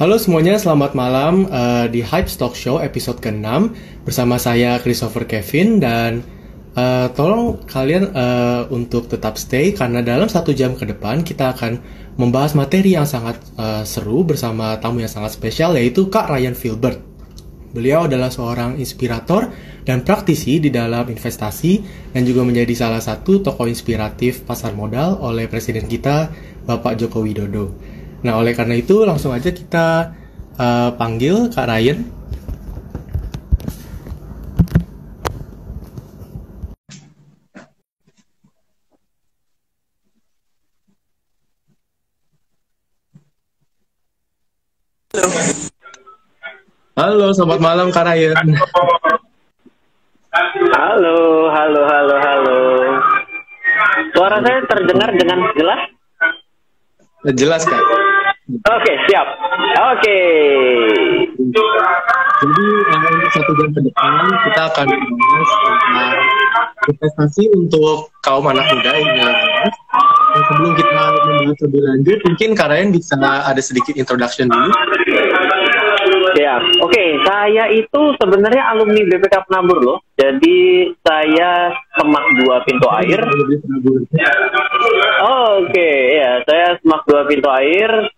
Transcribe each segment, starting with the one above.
Halo semuanya, selamat malam di Hype Stock Show episode ke-6 bersama saya Christopher Kevin dan tolong kalian untuk tetap stay karena dalam 1 jam ke depan kita akan membahas materi yang sangat seru bersama tamu yang sangat spesial yaitu Kak Ryan Filbert. Beliau adalah seorang inspirator dan praktisi di dalam investasi dan juga menjadi salah satu tokoh inspiratif pasar modal oleh Presiden kita Bapak Joko Widodo. Nah, oleh karena itu langsung aja kita panggil Kak Ryan. Halo, selamat malam Kak Ryan. Halo. Suara saya terdengar dengan jelas? Jelas Kak. Oke, siap. Oke. Jadi untuk 1 jam ke depan kita akan membahas tentang investasi untuk kaum anak muda ini. Dan sebelum kita membahas lebih lanjut, mungkin Kak Ryan bisa ada sedikit introduction dulu. Siap. Oke, saya itu sebenarnya alumni BPK Penabur loh. Jadi saya Semak 2 Pintu Air. Oke, ya, saya Semak 2 Pintu Air,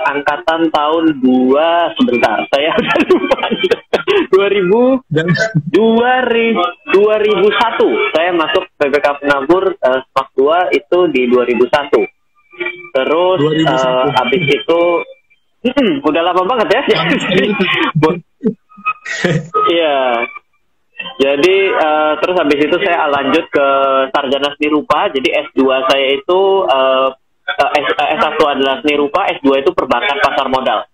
angkatan tahun 2 sebentar. Saya udah lupa. 2001. Saya masuk BPK Penabur Semak 2 itu di 2001. Terus habis itu udah lama banget ya. Iya. Jadi terus habis itu saya lanjut ke sarjana seni rupa. Jadi S2 saya itu S1 adalah seni rupa, S2 itu perbankan pasar modal.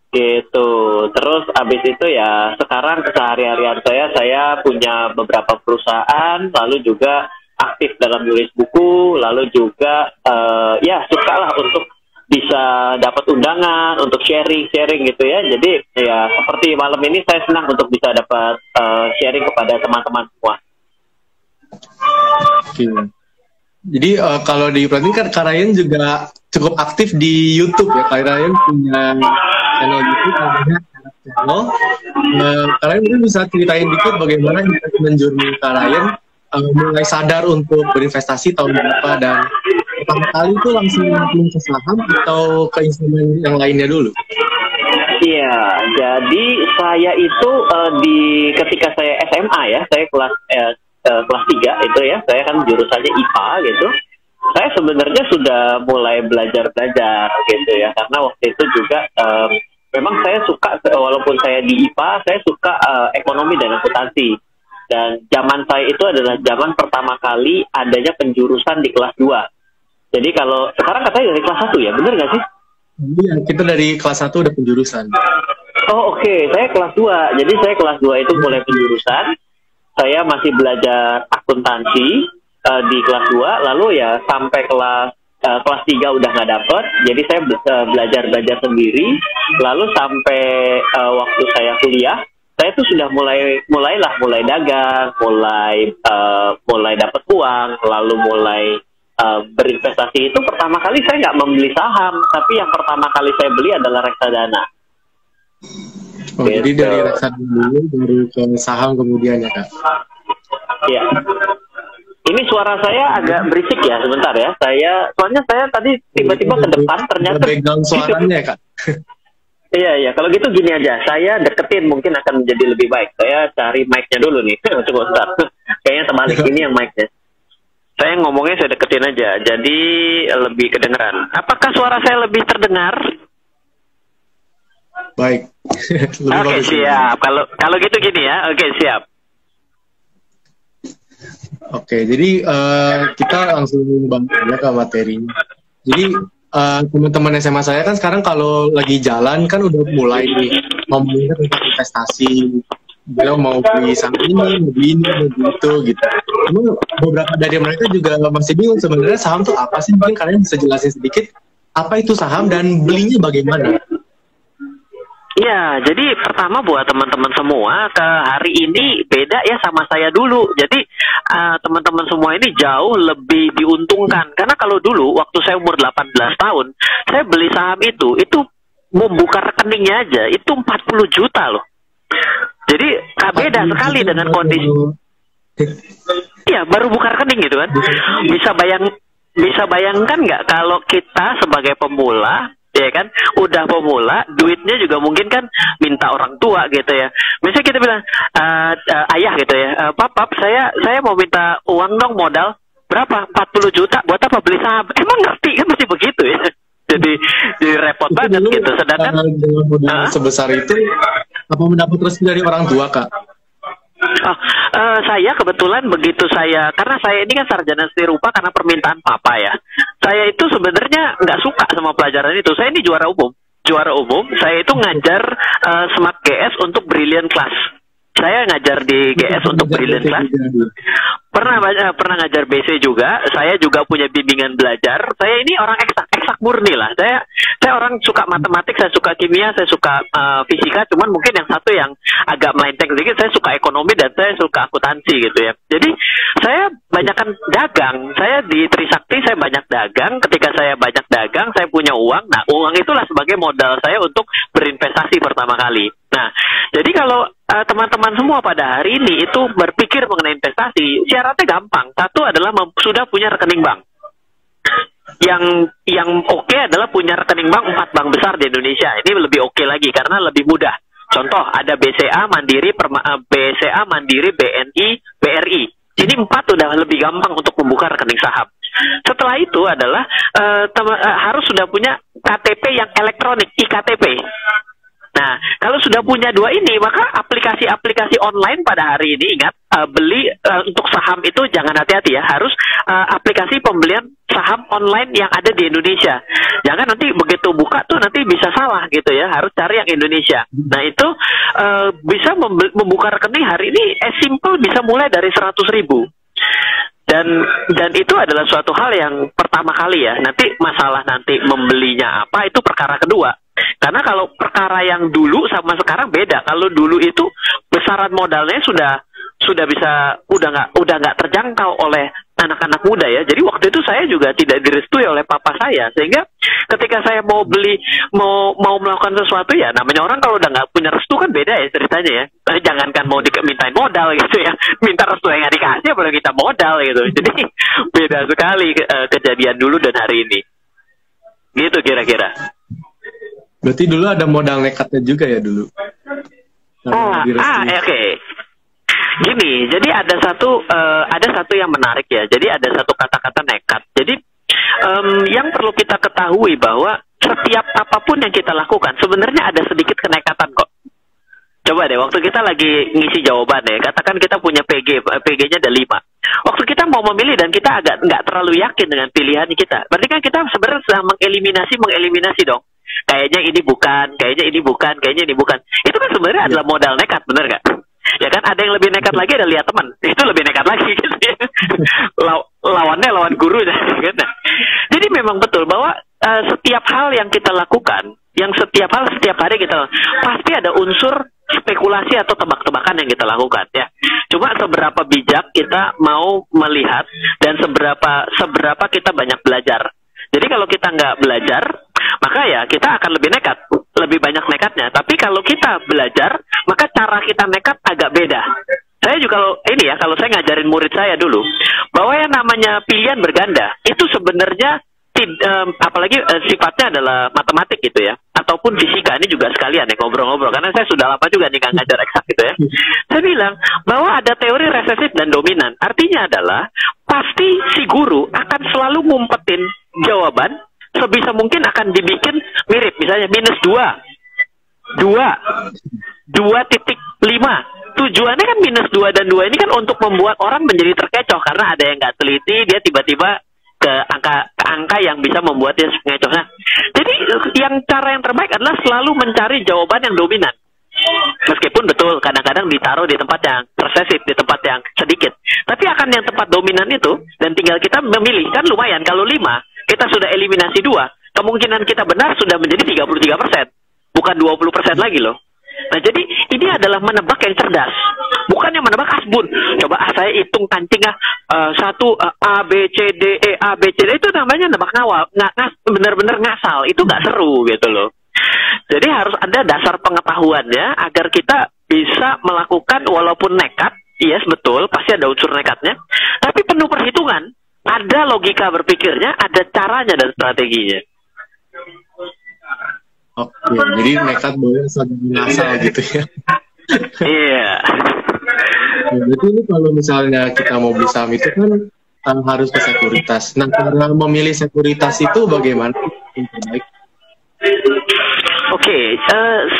Gitu. Terus habis itu ya sekarang kesehari-harian saya punya beberapa perusahaan, lalu juga aktif dalam nulis buku, lalu juga ya sukalah untuk bisa dapat undangan untuk sharing gitu ya. Jadi ya seperti malam ini saya senang untuk bisa dapat sharing kepada teman-teman semua. Oke. Jadi kalau diperhatikan Kak Ryan juga cukup aktif di YouTube ya. Kak Ryan punya channel YouTube namanya channel. Kak Ryan mungkin bisa ceritain dikit bagaimana investment journey Kak Ryan mulai sadar untuk berinvestasi tahun berapa dan pertama kali itu langsung nyemplung ke saham atau ke instrumen yang lainnya dulu? Iya, jadi saya itu ketika saya SMA ya, saya kelas 3 itu ya, saya kan jurusannya IPA gitu. Saya sebenarnya sudah mulai belajar gitu ya, karena waktu itu juga memang saya suka, walaupun saya di IPA, saya suka ekonomi dan akuntansi. Dan zaman saya itu adalah zaman pertama kali adanya penjurusan di kelas 2. Jadi kalau sekarang katanya dari kelas 1 ya, bener nggak sih? Iya, kita dari kelas 1 udah penjurusan. Oh oke. Saya kelas 2. Jadi saya kelas 2 itu mulai penjurusan. Saya masih belajar akuntansi di kelas 2. Lalu ya sampai kelas 3 udah nggak dapet. Jadi saya belajar sendiri. Lalu sampai waktu saya kuliah, saya tuh sudah mulai dagang, mulai dapat uang, lalu mulai berinvestasi. Itu pertama kali saya nggak membeli saham, tapi yang pertama kali saya beli adalah reksadana. Oh, gitu. Jadi dari reksadana dulu baru ke saham kemudian ya Kak? Iya. Ini suara saya agak berisik ya, sebentar ya. Soalnya saya tadi tiba-tiba ke depan ternyata background suaranya ya Kak? Iya. Kalau gitu gini aja, saya deketin mungkin akan menjadi lebih baik. Saya cari mic-nya dulu nih. Coba sebentar. Kayaknya terbalik, ini yang mic-nya. Saya ngomongnya saya deketin aja, jadi lebih kedengeran. Apakah suara saya lebih terdengar? Baik. Oke, siap. Kalau gitu gini ya. Oke, siap. Oke, jadi kita langsung bangkitnya ke materinya. Jadi teman-teman SMA saya kan sekarang kalau lagi jalan kan udah mulai nih ngomongin tentang investasi. Beliau mau beli saham ini, mau beli itu gitu. Cuma beberapa dari mereka juga masih bingung sebenarnya saham tuh apa sih? Mungkin kalian bisa jelasin sedikit apa itu saham dan belinya bagaimana? Ya, jadi pertama buat teman-teman semua, ke hari ini beda ya sama saya dulu. Jadi teman-teman semua ini jauh lebih diuntungkan. Karena kalau dulu, waktu saya umur 18 tahun, saya beli saham itu membuka rekeningnya aja itu 40 juta loh. Jadi beda sekali dengan kondisi. Iya, baru buka rekening gitu kan. Bisa bayangkan nggak kalau kita sebagai pemula, ya kan, udah pemula, duitnya juga mungkin kan minta orang tua gitu ya. Misalnya kita bilang, ayah gitu ya, pap, saya mau minta uang dong, modal berapa? 40 juta, buat apa? Beli saham. Emang ngerti kan masih begitu ya. Jadi repot banget gitu. Sedangkan dengan modal sebesar itu, apa mendapat restu dari orang tua, Kak? Saya kebetulan begitu karena saya ini kan sarjana seni rupa karena permintaan papa ya. Saya itu sebenarnya nggak suka sama pelajaran itu. Saya ini juara umum. Saya itu ngajar Smart GS untuk Brilliant Class. Saya ngajar di GS untuk Brilliant Class. Pernah ngajar BC juga. Saya juga punya bimbingan belajar. Saya ini orang eksak murni lah. Saya orang suka matematik, saya suka kimia, saya suka fisika. Cuman mungkin yang satu yang agak melenceng sedikit, saya suka ekonomi dan saya suka akuntansi gitu ya. Jadi saya banyakkan dagang. Saya di Trisakti saya banyak dagang. Ketika saya banyak dagang, saya punya uang. Nah, uang itulah sebagai modal saya untuk berinvestasi pertama kali. Nah, jadi kalau teman-teman semua pada hari ini itu berpikir mengenai investasi, syaratnya gampang. Satu adalah sudah punya rekening bank. Yang oke adalah punya rekening bank 4 bank besar di Indonesia. Ini lebih oke lagi karena lebih mudah. Contoh, ada BCA, Mandiri, BNI, BRI. Ini 4 udah lebih gampang untuk membuka rekening saham. Setelah itu adalah harus sudah punya KTP yang elektronik, iktp. Nah, kalau sudah punya 2 ini, maka aplikasi-aplikasi online pada hari ini, ingat, beli untuk saham itu jangan hati-hati ya, harus aplikasi pembelian saham online yang ada di Indonesia. Jangan nanti begitu buka tuh nanti bisa salah gitu ya, harus cari yang Indonesia. Nah, itu bisa membuka rekening hari ini simple, bisa mulai dari 100.000. Dan itu adalah suatu hal yang pertama kali ya. Nanti masalah nanti membelinya apa itu perkara kedua. Karena kalau perkara yang dulu sama sekarang beda. Kalau dulu itu besaran modalnya sudah bisa udah nggak terjangkau oleh anak-anak muda ya. Jadi waktu itu saya juga tidak direstui oleh papa saya, sehingga ketika saya mau melakukan sesuatu ya, namanya orang kalau udah nggak punya restu kan beda ya ceritanya ya. Jangankan mau dimintain modal gitu ya, minta restu yang nggak dikasih apalagi kita modal gitu. Jadi beda sekali kejadian dulu dan hari ini. Gitu kira-kira. Berarti dulu ada modal nekatnya juga ya dulu. Oke. Gini, jadi ada satu yang menarik ya. Jadi ada satu kata-kata nekat. Jadi yang perlu kita ketahui bahwa setiap apapun yang kita lakukan sebenarnya ada sedikit kenekatan kok. Coba deh, waktu kita lagi ngisi jawaban ya, katakan kita punya PG-nya ada 5. Waktu kita mau memilih dan kita agak nggak terlalu yakin dengan pilihan kita, berarti kan kita sebenarnya sedang mengeliminasi dong. Kayaknya ini bukan, kayaknya ini bukan, kayaknya ini bukan. Itu kan sebenarnya adalah modal nekat, bener nggak? Ya kan, ada yang lebih nekat lagi, ada lihat teman. Itu lebih nekat lagi gitu ya. Lawannya lawan guru gitu. Jadi memang betul bahwa setiap hal yang kita lakukan, setiap hari kita lakukan, pasti ada unsur spekulasi atau tebak-tebakan yang kita lakukan ya. Cuma seberapa bijak kita mau melihat dan seberapa kita banyak belajar. Jadi kalau kita nggak belajar, maka ya kita akan lebih nekat, lebih banyak nekatnya. Tapi kalau kita belajar, maka cara kita nekat agak beda. Saya juga kalau saya ngajarin murid saya dulu, bahwa yang namanya pilihan berganda itu sebenarnya apalagi sifatnya adalah matematik gitu ya, ataupun fisika. Ini juga sekalian ya ngobrol-ngobrol, karena saya sudah lama juga nih nggak ngajar eksak gitu ya. Saya bilang bahwa ada teori resesif dan dominan. Artinya adalah pasti si guru akan selalu ngumpetin jawaban sebisa mungkin akan dibikin mirip. Misalnya -2.5. Tujuannya kan -2 dan 2 ini kan untuk membuat orang menjadi terkecoh, karena ada yang nggak teliti, dia tiba-tiba ke angka yang bisa membuat dia mengecoh. Nah, jadi cara yang terbaik adalah selalu mencari jawaban yang dominan. Meskipun betul kadang-kadang ditaruh di tempat yang resesif, di tempat yang sedikit. Tapi akan yang tempat dominan itu, dan tinggal kita memilih. Kan lumayan, kalau 5, kita sudah eliminasi 2, kemungkinan kita benar sudah menjadi 33%. Bukan 20% lagi loh. Nah, jadi ini adalah menebak yang cerdas. Bukan yang menebak asbun. Coba saya hitung kancing satu A, B, C, D, E, A, B, C, D. Itu namanya nebak ngawal. Bener-bener ngasal. Itu nggak seru gitu loh. Jadi harus ada dasar pengetahuannya agar kita bisa melakukan walaupun nekat, yes betul, pasti ada unsur nekatnya, tapi penuh perhitungan, ada logika berpikirnya, ada caranya dan strateginya. Oke, jadi nekat boleh asal gitu ya. Iya. Jadi ini kalau misalnya kita mau beli saham itu kan harus ke sekuritas. Nah, cara memilih sekuritas itu bagaimana? Baik. Oke,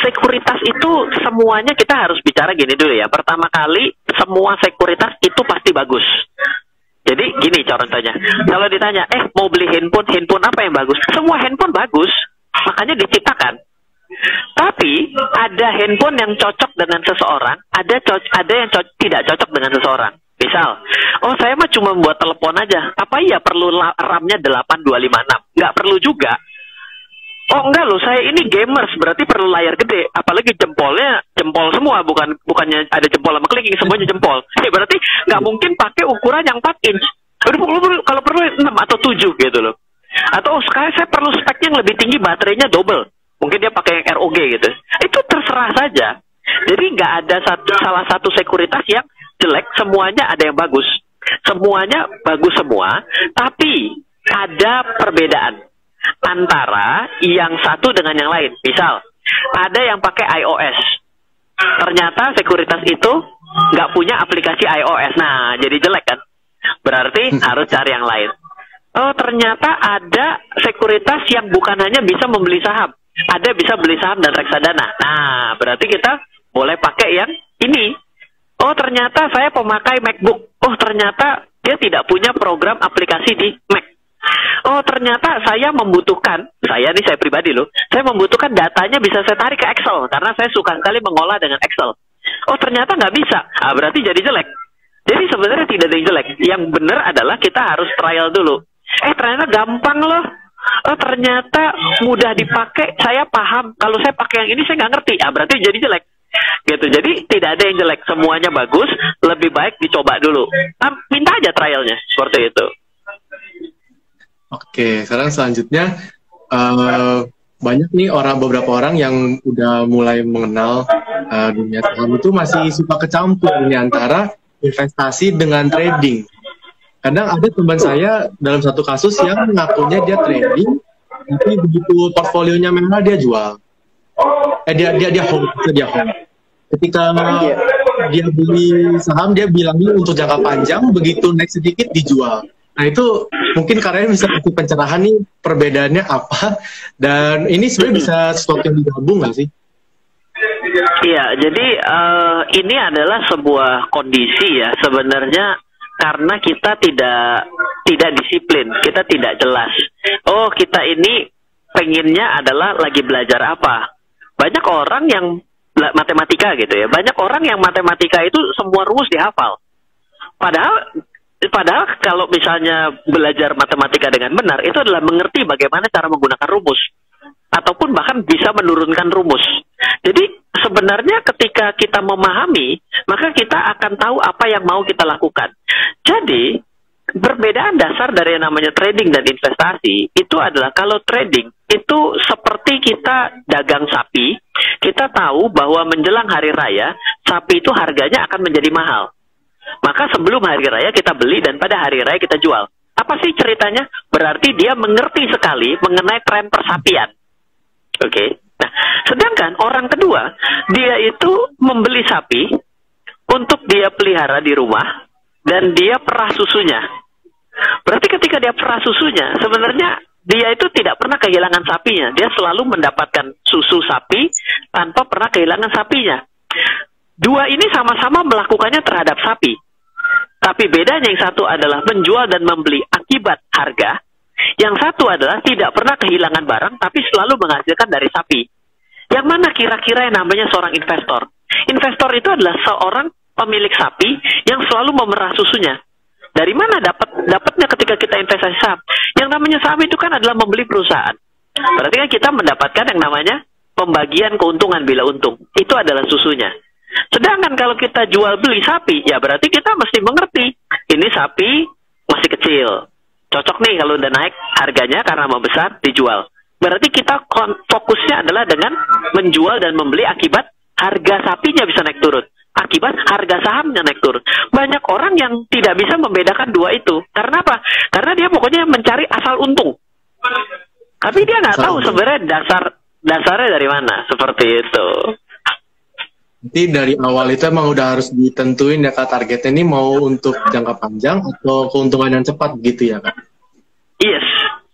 sekuritas itu semuanya kita harus bicara gini dulu ya. Pertama kali, semua sekuritas itu pasti bagus. Jadi gini contohnya, kalau ditanya, mau beli handphone apa yang bagus? Semua handphone bagus, makanya diciptakan. Tapi ada handphone yang cocok dengan seseorang, ada yang tidak cocok dengan seseorang. Misal, saya mah cuma buat telepon aja. Apa iya perlu RAM-nya 8256? Nggak perlu juga. Oh enggak loh, saya ini gamers, berarti perlu layar gede. Apalagi jempolnya jempol semua, bukannya ada jempol sama clicking, semuanya jempol. Berarti nggak mungkin pakai ukuran yang 4 inch. Kalau perlu 6 atau 7 gitu loh. Atau sekarang saya perlu spek yang lebih tinggi, baterainya double. Mungkin dia pakai yang ROG gitu. Itu terserah saja. Jadi nggak ada salah satu sekuritas yang jelek, semuanya ada yang bagus. Semuanya bagus semua, tapi ada perbedaan antara yang satu dengan yang lain. Misal, ada yang pakai iOS. Ternyata sekuritas itu nggak punya aplikasi iOS. Nah, jadi jelek kan? Berarti harus cari yang lain. Oh, ternyata ada sekuritas yang bukan hanya bisa membeli saham. Ada bisa beli saham dan reksadana. Nah, berarti kita boleh pakai yang ini. Oh, ternyata saya pemakai MacBook. Oh, ternyata dia tidak punya program aplikasi di Mac. Oh, ternyata saya pribadi loh, saya membutuhkan datanya bisa saya tarik ke Excel, karena saya suka sekali mengolah dengan Excel. Oh, ternyata nggak bisa, berarti jadi jelek. Jadi sebenarnya tidak ada yang jelek. Yang benar adalah kita harus trial dulu. Ternyata gampang loh. Oh, ternyata mudah dipakai, saya paham. Kalau saya pakai yang ini saya nggak ngerti, berarti jadi jelek. Gitu. Jadi tidak ada yang jelek, semuanya bagus. Lebih baik dicoba dulu. Minta aja trialnya, seperti itu. Oke, sekarang selanjutnya banyak nih beberapa orang yang udah mulai mengenal dunia saham itu masih suka kecampur nih antara investasi dengan trading. Kadang ada teman saya dalam satu kasus yang mengakunya dia trading, tapi begitu portfolionya merah dia jual. Dia hold. Ketika dia beli saham, dia bilangnya untuk jangka panjang, begitu naik sedikit dijual. Nah itu mungkin kalian bisa kasih pencerahan nih perbedaannya apa, dan ini sebenarnya bisa sesuatu yang digabung nggak sih? Iya, jadi ini adalah sebuah kondisi ya sebenarnya, karena kita tidak disiplin, kita tidak jelas. Oh, kita ini pengennya adalah lagi belajar apa. Banyak orang yang matematika gitu ya, banyak orang yang matematika itu semua rumus dihafal. Padahal kalau misalnya belajar matematika dengan benar, itu adalah mengerti bagaimana cara menggunakan rumus. Ataupun bahkan bisa menurunkan rumus. Jadi sebenarnya ketika kita memahami, maka kita akan tahu apa yang mau kita lakukan. Jadi, perbedaan dasar dari yang namanya trading dan investasi, itu adalah kalau trading, itu seperti kita dagang sapi, kita tahu bahwa menjelang hari raya, sapi itu harganya akan menjadi mahal. Maka sebelum hari raya kita beli dan pada hari raya kita jual. Apa sih ceritanya? Berarti dia mengerti sekali mengenai tren persapian. Oke. Nah, sedangkan orang kedua, dia itu membeli sapi untuk dia pelihara di rumah dan dia perah susunya. Berarti ketika dia perah susunya, sebenarnya dia itu tidak pernah kehilangan sapinya. Dia selalu mendapatkan susu sapi tanpa pernah kehilangan sapinya. Dua ini sama-sama melakukannya terhadap sapi. Tapi bedanya yang satu adalah menjual dan membeli akibat harga. Yang satu adalah tidak pernah kehilangan barang, tapi selalu menghasilkan dari sapi. Yang mana kira-kira yang namanya seorang investor? Investor itu adalah seorang pemilik sapi yang selalu memerah susunya. Dari mana dapatnya ketika kita investasi saham? Yang namanya saham itu kan adalah membeli perusahaan. Berarti kan kita mendapatkan yang namanya pembagian keuntungan bila untung. Itu adalah susunya. Sedangkan kalau kita jual beli sapi, ya berarti kita mesti mengerti. Ini sapi masih kecil. Cocok nih kalau udah naik harganya karena mau besar dijual. Berarti kita fokusnya adalah dengan menjual dan membeli akibat harga sapinya bisa naik turun. Akibat harga sahamnya naik turun. Banyak orang yang tidak bisa membedakan dua itu. Karena apa? Karena dia pokoknya mencari asal untung. Tapi dia nggak tahu sebenarnya dasarnya dari mana. Seperti itu. Jadi dari awal itu emang udah harus ditentuin ya Kak, targetnya ini mau untuk jangka panjang atau keuntungan yang cepat gitu ya Kak? Yes,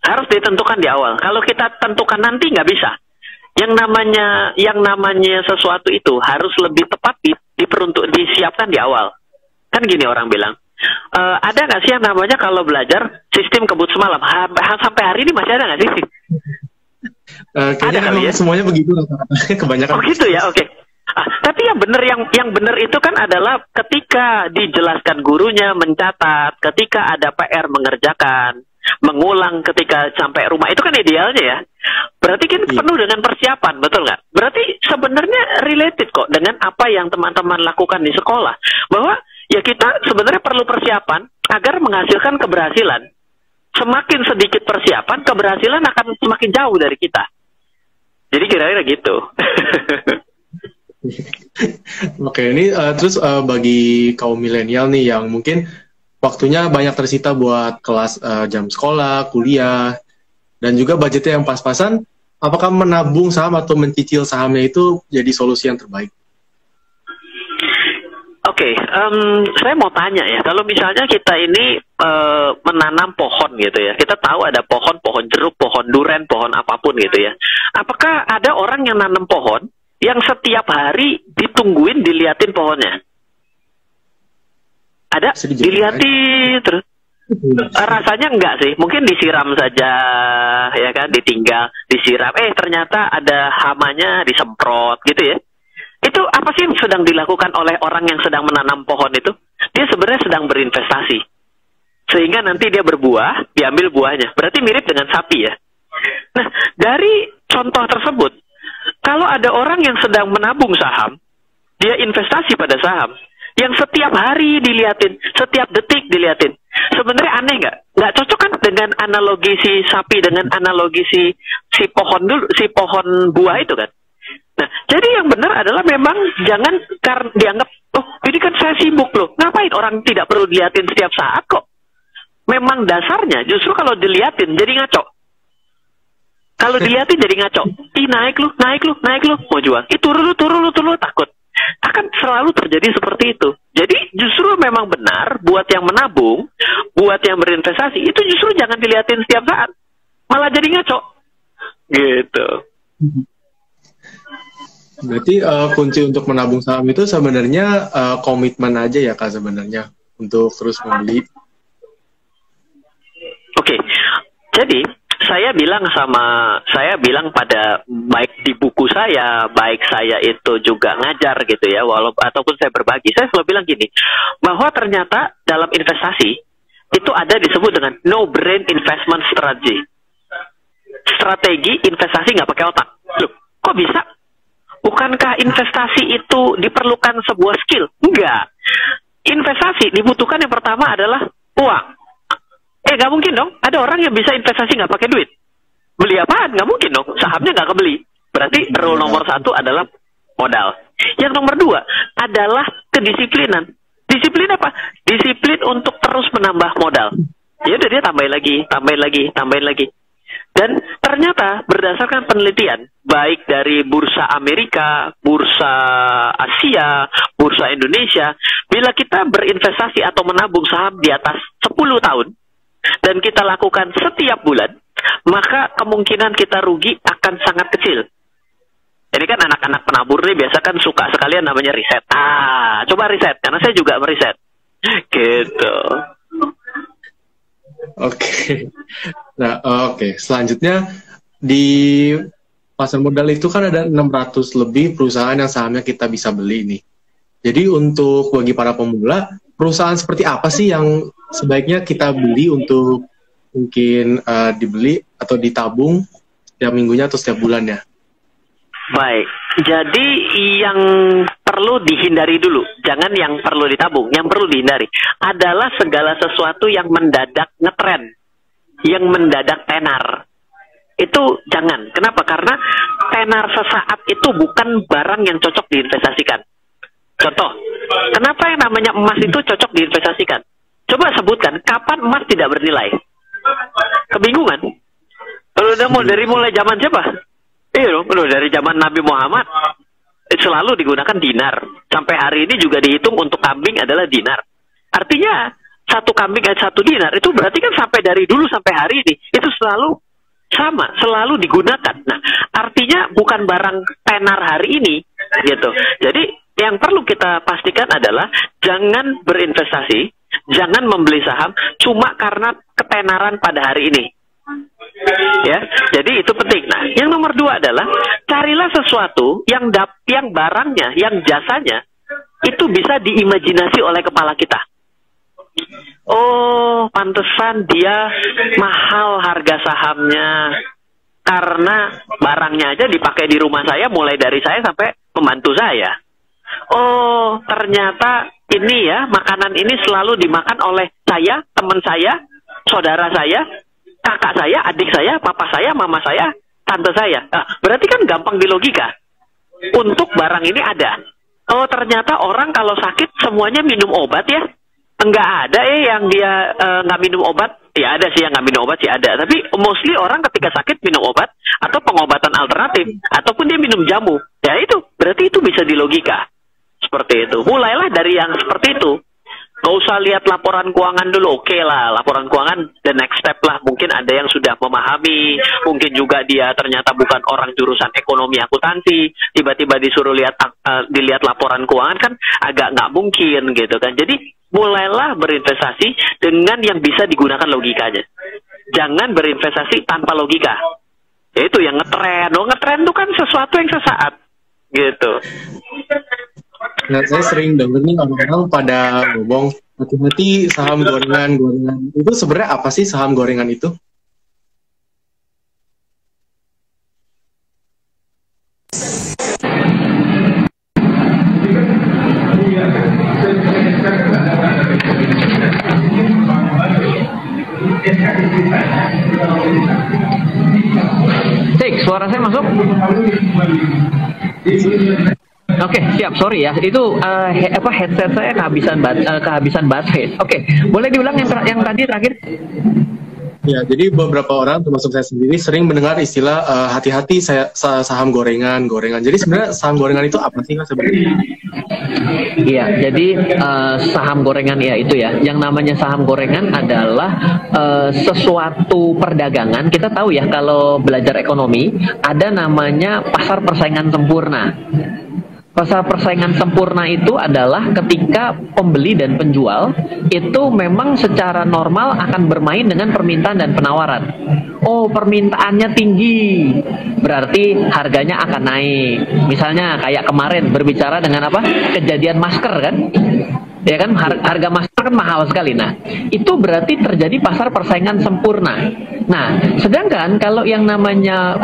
harus ditentukan di awal. Kalau kita tentukan nanti nggak bisa. Yang namanya sesuatu itu harus lebih tepat disiapkan di awal. Kan gini orang bilang, ada nggak sih yang namanya kalau belajar sistem kebut semalam? Sampai hari ini masih ada nggak sih? Kayaknya memang ya? Semuanya begitu kebanyakan. Oh gitu ya, oke. Tapi yang benar itu kan adalah ketika dijelaskan gurunya mencatat, ketika ada PR mengerjakan, mengulang ketika sampai rumah, itu kan idealnya ya. Berarti kan penuh dengan persiapan, betul nggak? Berarti sebenarnya related kok dengan apa yang teman-teman lakukan di sekolah. Bahwa ya kita sebenarnya perlu persiapan agar menghasilkan keberhasilan. Semakin sedikit persiapan, keberhasilan akan semakin jauh dari kita. Jadi kira-kira gitu. Oke, ini terus bagi kaum milenial nih yang mungkin waktunya banyak tersita buat kelas jam sekolah, kuliah, dan juga budgetnya yang pas-pasan, apakah menabung saham atau mencicil sahamnya itu jadi solusi yang terbaik? Oke, saya mau tanya ya, kalau misalnya kita ini menanam pohon gitu ya, kita tahu ada pohon jeruk, pohon duren, pohon apapun gitu ya. Apakah ada orang yang nanam pohon yang setiap hari ditungguin diliatin pohonnya? Ada, diliatin terus. Rasanya enggak sih, mungkin disiram saja, ya kan, ditinggal, disiram, ternyata ada hamanya, disemprot gitu ya. Itu apa sih yang sedang dilakukan oleh orang yang sedang menanam pohon itu? Dia sebenarnya sedang berinvestasi. Sehingga nanti dia berbuah, diambil buahnya. Berarti mirip dengan sapi ya. Nah, dari contoh tersebut, kalau ada orang yang sedang menabung saham, dia investasi pada saham, yang setiap hari diliatin, setiap detik diliatin. Sebenarnya aneh nggak? Nggak cocok kan dengan analogi si sapi, dengan analogi si pohon dulu, si pohon buah itu kan? Nah, jadi yang benar adalah memang jangan dianggap, oh ini kan saya sibuk loh, ngapain orang tidak perlu diliatin setiap saat kok? Memang dasarnya justru kalau diliatin jadi ngaco. Kalau diliatin jadi ngaco. Ih naik lu, mau jual. Ih turun lu, takut. Akan selalu terjadi seperti itu. Jadi justru memang benar buat yang menabung, buat yang berinvestasi, itu justru jangan dilihatin setiap saat. Malah jadi ngaco. Gitu. Berarti kunci untuk menabung saham itu sebenarnya komitmen aja ya Kak sebenarnya untuk terus membeli. Oke. Jadi saya bilang pada baik di buku saya, baik saya itu juga ngajar gitu ya, ataupun saya berbagi, saya selalu bilang gini, bahwa ternyata dalam investasi itu ada disebut dengan no brain investment strategy. Strategi investasi nggak pakai otak. Loh, kok bisa? Bukankah investasi itu diperlukan sebuah skill? Enggak. Investasi dibutuhkan yang pertama adalah uang. Nggak mungkin dong. Ada orang yang bisa investasi nggak pakai duit. Beli apaan? Nggak mungkin dong. Sahamnya nggak kebeli. Berarti rule nomor 1 adalah modal. Yang nomor 2 adalah kedisiplinan. Disiplin apa? Disiplin untuk terus menambah modal. Ya udah dia tambahin lagi. Dan ternyata berdasarkan penelitian, baik dari bursa Amerika, bursa Asia, bursa Indonesia, bila kita berinvestasi atau menabung saham di atas 10 tahun, dan kita lakukan setiap bulan, maka kemungkinan kita rugi akan sangat kecil. Jadi kan anak-anak penabur nih biasa kan suka sekalian namanya riset. Coba riset, karena saya juga meriset. Gitu. Oke. Nah, selanjutnya di pasar modal itu kan ada 600 lebih perusahaan yang sahamnya kita bisa beli nih. Jadi untuk bagi para pemula, perusahaan seperti apa sih yang sebaiknya kita beli untuk mungkin dibeli atau ditabung setiap minggunya atau setiap bulannya? Baik, jadi yang perlu dihindari dulu, jangan yang perlu ditabung, yang perlu dihindari adalah segala sesuatu yang mendadak ngetren, yang mendadak tenar. itu jangan. Kenapa? Karena tenar sesaat itu bukan barang yang cocok diinvestasikan. Contoh, kenapa yang namanya emas itu cocok diinvestasikan? Coba sebutkan, kapan emas tidak bernilai? Kebingungan? Kalau udah dari mulai zaman siapa? Iya dong, dari zaman Nabi Muhammad selalu digunakan dinar. Sampai hari ini juga dihitung untuk kambing adalah dinar. Artinya satu kambing satu dinar itu berarti kan sampai dari dulu sampai hari ini itu selalu sama, selalu digunakan. Nah, artinya bukan barang tenar hari ini gitu. Jadi yang perlu kita pastikan adalah jangan berinvestasi, jangan membeli saham cuma karena ketenaran pada hari ini. Ya, jadi itu penting. Nah, yang nomor 2 adalah carilah sesuatu yang barangnya, yang jasanya itu bisa diimajinasi oleh kepala kita. Oh, pantesan dia mahal harga sahamnya karena barangnya aja dipakai di rumah saya, mulai dari saya sampai pembantu saya. Oh, ternyata ini ya, makanan ini selalu dimakan oleh saya, teman saya, saudara saya, kakak saya, adik saya, papa saya, mama saya, tante saya. Nah, berarti kan gampang di logika. Untuk barang ini ada. Oh, ternyata orang kalau sakit semuanya minum obat ya. Enggak ada yang dia nggak minum obat. Ya ada sih yang nggak minum obat sih ada. Tapi mostly orang ketika sakit minum obat atau pengobatan alternatif. Ataupun dia minum jamu. Ya itu, berarti itu bisa di logika. Seperti itu. Mulailah dari yang seperti itu. Nggak usah lihat laporan keuangan dulu, oke lah, laporan keuangan the next step lah. Mungkin ada yang sudah memahami, mungkin juga dia ternyata bukan orang jurusan ekonomi akuntansi, tiba-tiba disuruh dilihat laporan keuangan kan agak nggak mungkin gitu kan. Jadi mulailah berinvestasi dengan yang bisa digunakan logikanya. Jangan berinvestasi tanpa logika. Yaitu yang ngetren. Ngetren itu kan sesuatu yang sesaat gitu. Nah, saya sering denger nih orang-orang pada ngomong hati-hati saham gorengan. Itu sebenarnya apa sih saham gorengan itu? Cek, suara saya masuk? Oke, siap. Sorry ya, itu headset saya kehabisan baterai. Oke, boleh diulang yang tadi terakhir? Ya, jadi beberapa orang termasuk saya sendiri sering mendengar istilah hati-hati saham gorengan. Jadi sebenarnya saham gorengan itu apa sih Kak sebenarnya? Iya, jadi saham gorengan ya itu ya. Yang namanya saham gorengan adalah sesuatu perdagangan. Kita tahu ya kalau belajar ekonomi ada namanya pasar persaingan sempurna. Pasar persaingan sempurna itu adalah ketika pembeli dan penjual itu memang secara normal akan bermain dengan permintaan dan penawaran. Oh, permintaannya tinggi, berarti harganya akan naik. Misalnya kayak kemarin berbicara dengan apa? Kejadian masker kan? Ya kan, harga masker kan mahal sekali. Nah, itu berarti terjadi pasar persaingan sempurna. Nah, sedangkan kalau yang namanya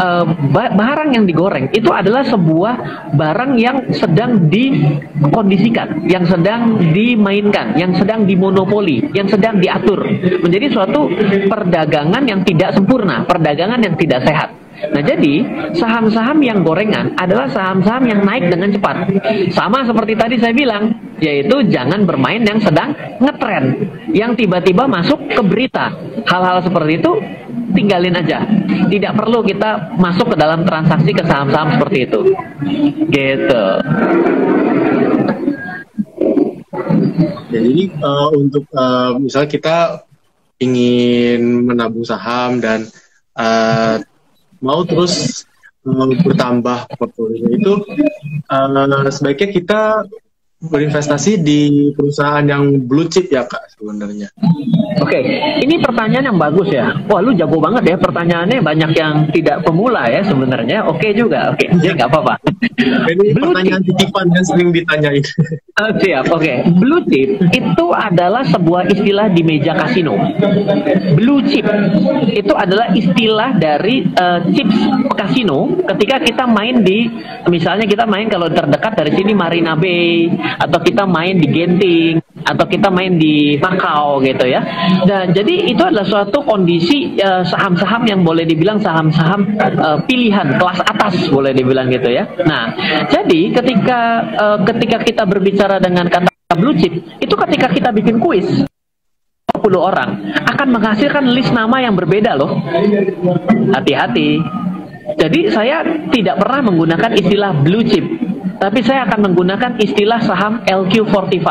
barang yang digoreng itu adalah sebuah barang yang sedang dikondisikan, yang sedang dimainkan, yang sedang dimonopoli, yang sedang diatur menjadi suatu perdagangan yang tidak sempurna, perdagangan yang tidak sehat. Nah, jadi saham-saham yang gorengan adalah saham-saham yang naik dengan cepat. Sama seperti tadi saya bilang, yaitu jangan bermain yang sedang ngetren, yang tiba-tiba masuk ke berita. Hal-hal seperti itu tinggalin aja. Tidak perlu kita masuk ke dalam transaksi ke saham-saham seperti itu. Gitu. Jadi untuk misalnya kita ingin menabung saham dan mau terus bertambah portofolio itu sebaiknya kita berinvestasi di perusahaan yang blue chip ya Kak sebenarnya. Oke, ini pertanyaan yang bagus ya. Wah, lu jago banget ya, pertanyaannya banyak yang tidak pemula ya sebenarnya. Oke juga, oke, jadi nggak apa-apa. Ini pertanyaan titipan yang sering ditanyain. Siap, oke. Blue chip itu adalah sebuah istilah di meja kasino. Blue chip itu adalah istilah dari chips kasino ketika kita main di, misalnya kita main kalau terdekat dari sini Marina Bay, atau kita main di Genting, atau kita main di Macau gitu ya. Dan jadi itu adalah suatu kondisi saham-saham yang boleh dibilang saham-saham pilihan kelas atas boleh dibilang gitu ya. Nah, jadi ketika kita berbicara dengan kata blue chip, itu ketika kita bikin kuis 10 orang akan menghasilkan list nama yang berbeda loh. Hati-hati. Jadi saya tidak pernah menggunakan istilah blue chip, tapi saya akan menggunakan istilah saham LQ45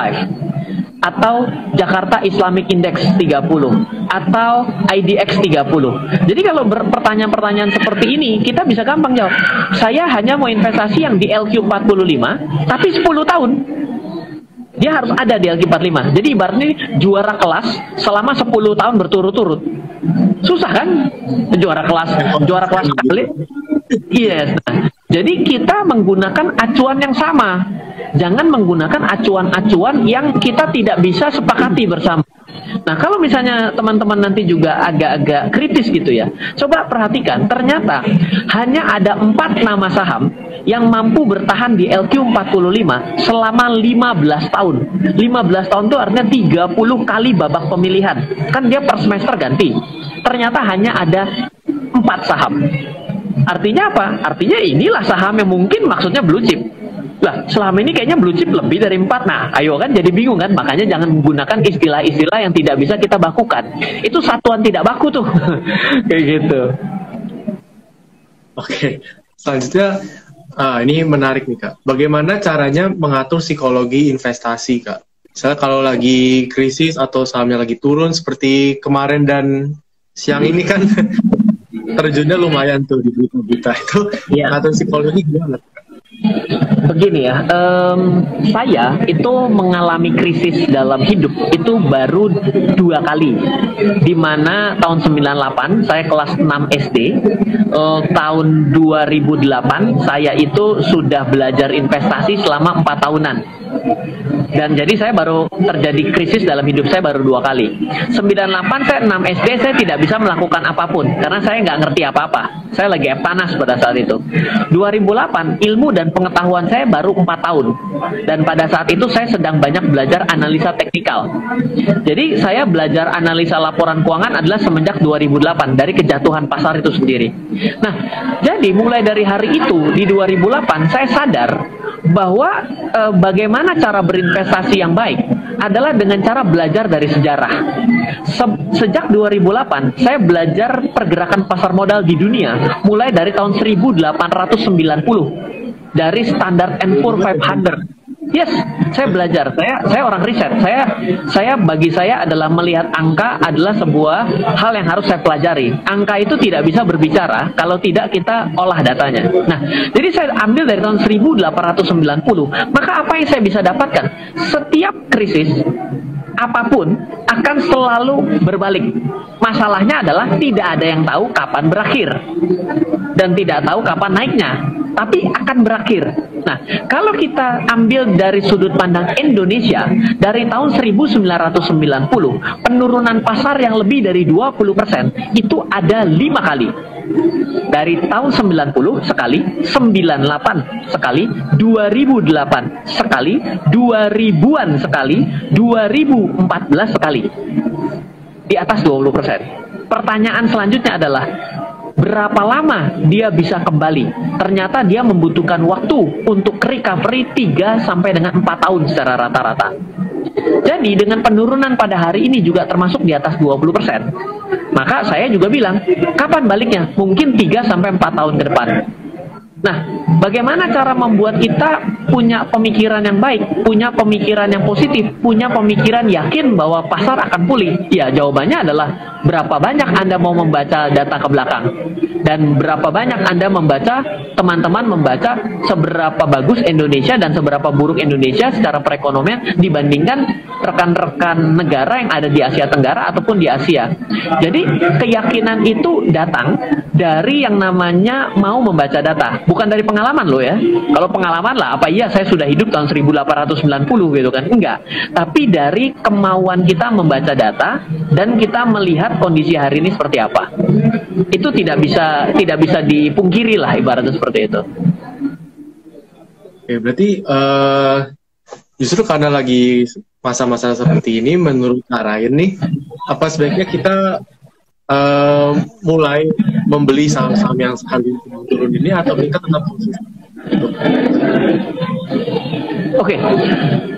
atau Jakarta Islamic Index 30 atau IDX 30. Jadi kalau pertanyaan-pertanyaan seperti ini, kita bisa gampang jawab. Saya hanya mau investasi yang di LQ45 tapi 10 tahun. Dia harus ada di LQ45. Jadi ibaratnya juara kelas selama 10 tahun berturut-turut. Susah kan? Juara kelas kali. Yes. Nah, jadi kita menggunakan acuan yang sama. Jangan menggunakan acuan-acuan yang kita tidak bisa sepakati bersama. Nah, kalau misalnya teman-teman nanti juga agak-agak kritis gitu ya, coba perhatikan, ternyata hanya ada 4 nama saham yang mampu bertahan di LQ45 selama 15 tahun. 15 tahun itu artinya 30 kali babak pemilihan. Kan dia per semester ganti. Ternyata hanya ada 4 saham. Artinya apa? Artinya inilah saham yang mungkin maksudnya blue chip. Lah, selama ini kayaknya blue chip lebih dari 4. Nah, ayo kan jadi bingung kan? Makanya jangan menggunakan istilah-istilah yang tidak bisa kita bakukan. Itu satuan tidak baku tuh. Kayak gitu. Oke. Selanjutnya, ini menarik nih Kak. Bagaimana caranya mengatur psikologi investasi Kak? Misalnya kalau lagi krisis atau sahamnya lagi turun seperti kemarin dan siang ini kan terjunnya lumayan tuh di berita itu. Yeah. Mengatur psikologi gimana? Begini ya, saya itu mengalami krisis dalam hidup itu baru 2 kali. Di mana tahun 98 saya kelas 6 SD, tahun 2008 saya itu sudah belajar investasi selama 4 tahunan. Dan jadi saya baru terjadi krisis dalam hidup saya baru 2 kali. 98 saya 6 SD saya tidak bisa melakukan apapun karena saya nggak ngerti apa-apa. Saya lagi panas pada saat itu. 2008 ilmu dan pengetahuan saya baru 4 tahun. Dan pada saat itu saya sedang banyak belajar analisa teknikal. Jadi saya belajar analisa laporan keuangan adalah semenjak 2008 dari kejatuhan pasar itu sendiri. Nah, jadi mulai dari hari itu di 2008 saya sadar bahwa bagaimana cara berinvestasi yang baik adalah dengan cara belajar dari sejarah. Sejak 2008 saya belajar pergerakan pasar modal di dunia mulai dari tahun 1890 dari Standard & Poor's 500. Yes, saya belajar. Saya orang riset. Saya bagi saya adalah melihat angka adalah sebuah hal yang harus saya pelajari. Angka itu tidak bisa berbicara kalau tidak kita olah datanya. Nah, jadi saya ambil dari tahun 1890. Maka apa yang saya bisa dapatkan? Setiap krisis apapun akan selalu berbalik. Masalahnya adalah tidak ada yang tahu kapan berakhir dan tidak tahu kapan naiknya, tapi akan berakhir. Nah, kalau kita ambil dari sudut pandang Indonesia, dari tahun 1990, penurunan pasar yang lebih dari 20% itu ada 5 kali. Dari tahun 90 sekali, 98 sekali, 2008 sekali, 2000-an sekali, 2014 sekali. Di atas 20%. Pertanyaan selanjutnya adalah berapa lama dia bisa kembali? Ternyata dia membutuhkan waktu untuk recovery 3 sampai dengan 4 tahun secara rata-rata. Jadi dengan penurunan pada hari ini juga termasuk di atas 20%. Maka saya juga bilang, kapan baliknya? Mungkin 3 sampai 4 tahun ke depan. Nah, bagaimana cara membuat kita punya pemikiran yang baik, punya pemikiran yang positif, punya pemikiran yakin bahwa pasar akan pulih? Ya, jawabannya adalah berapa banyak Anda mau membaca data ke belakang dan berapa banyak Anda membaca, teman-teman membaca seberapa bagus Indonesia dan seberapa buruk Indonesia secara perekonomian dibandingkan rekan-rekan negara yang ada di Asia Tenggara ataupun di Asia. Jadi keyakinan itu datang dari yang namanya mau membaca data, bukan dari pengalaman loh ya. Kalau pengalaman lah, apa iya saya sudah hidup tahun 1890 gitu kan? Enggak. Tapi dari kemauan kita membaca data dan kita melihat kondisi hari ini seperti apa. Itu tidak bisa dipungkiri lah ibaratnya seperti itu. Oke, berarti Justru karena lagi masa-masa seperti ini, menurut Kak Ryan nih, apa sebaiknya kita mulai membeli saham-saham yang harganya turun ini atau kita tetap konsisten? Oke.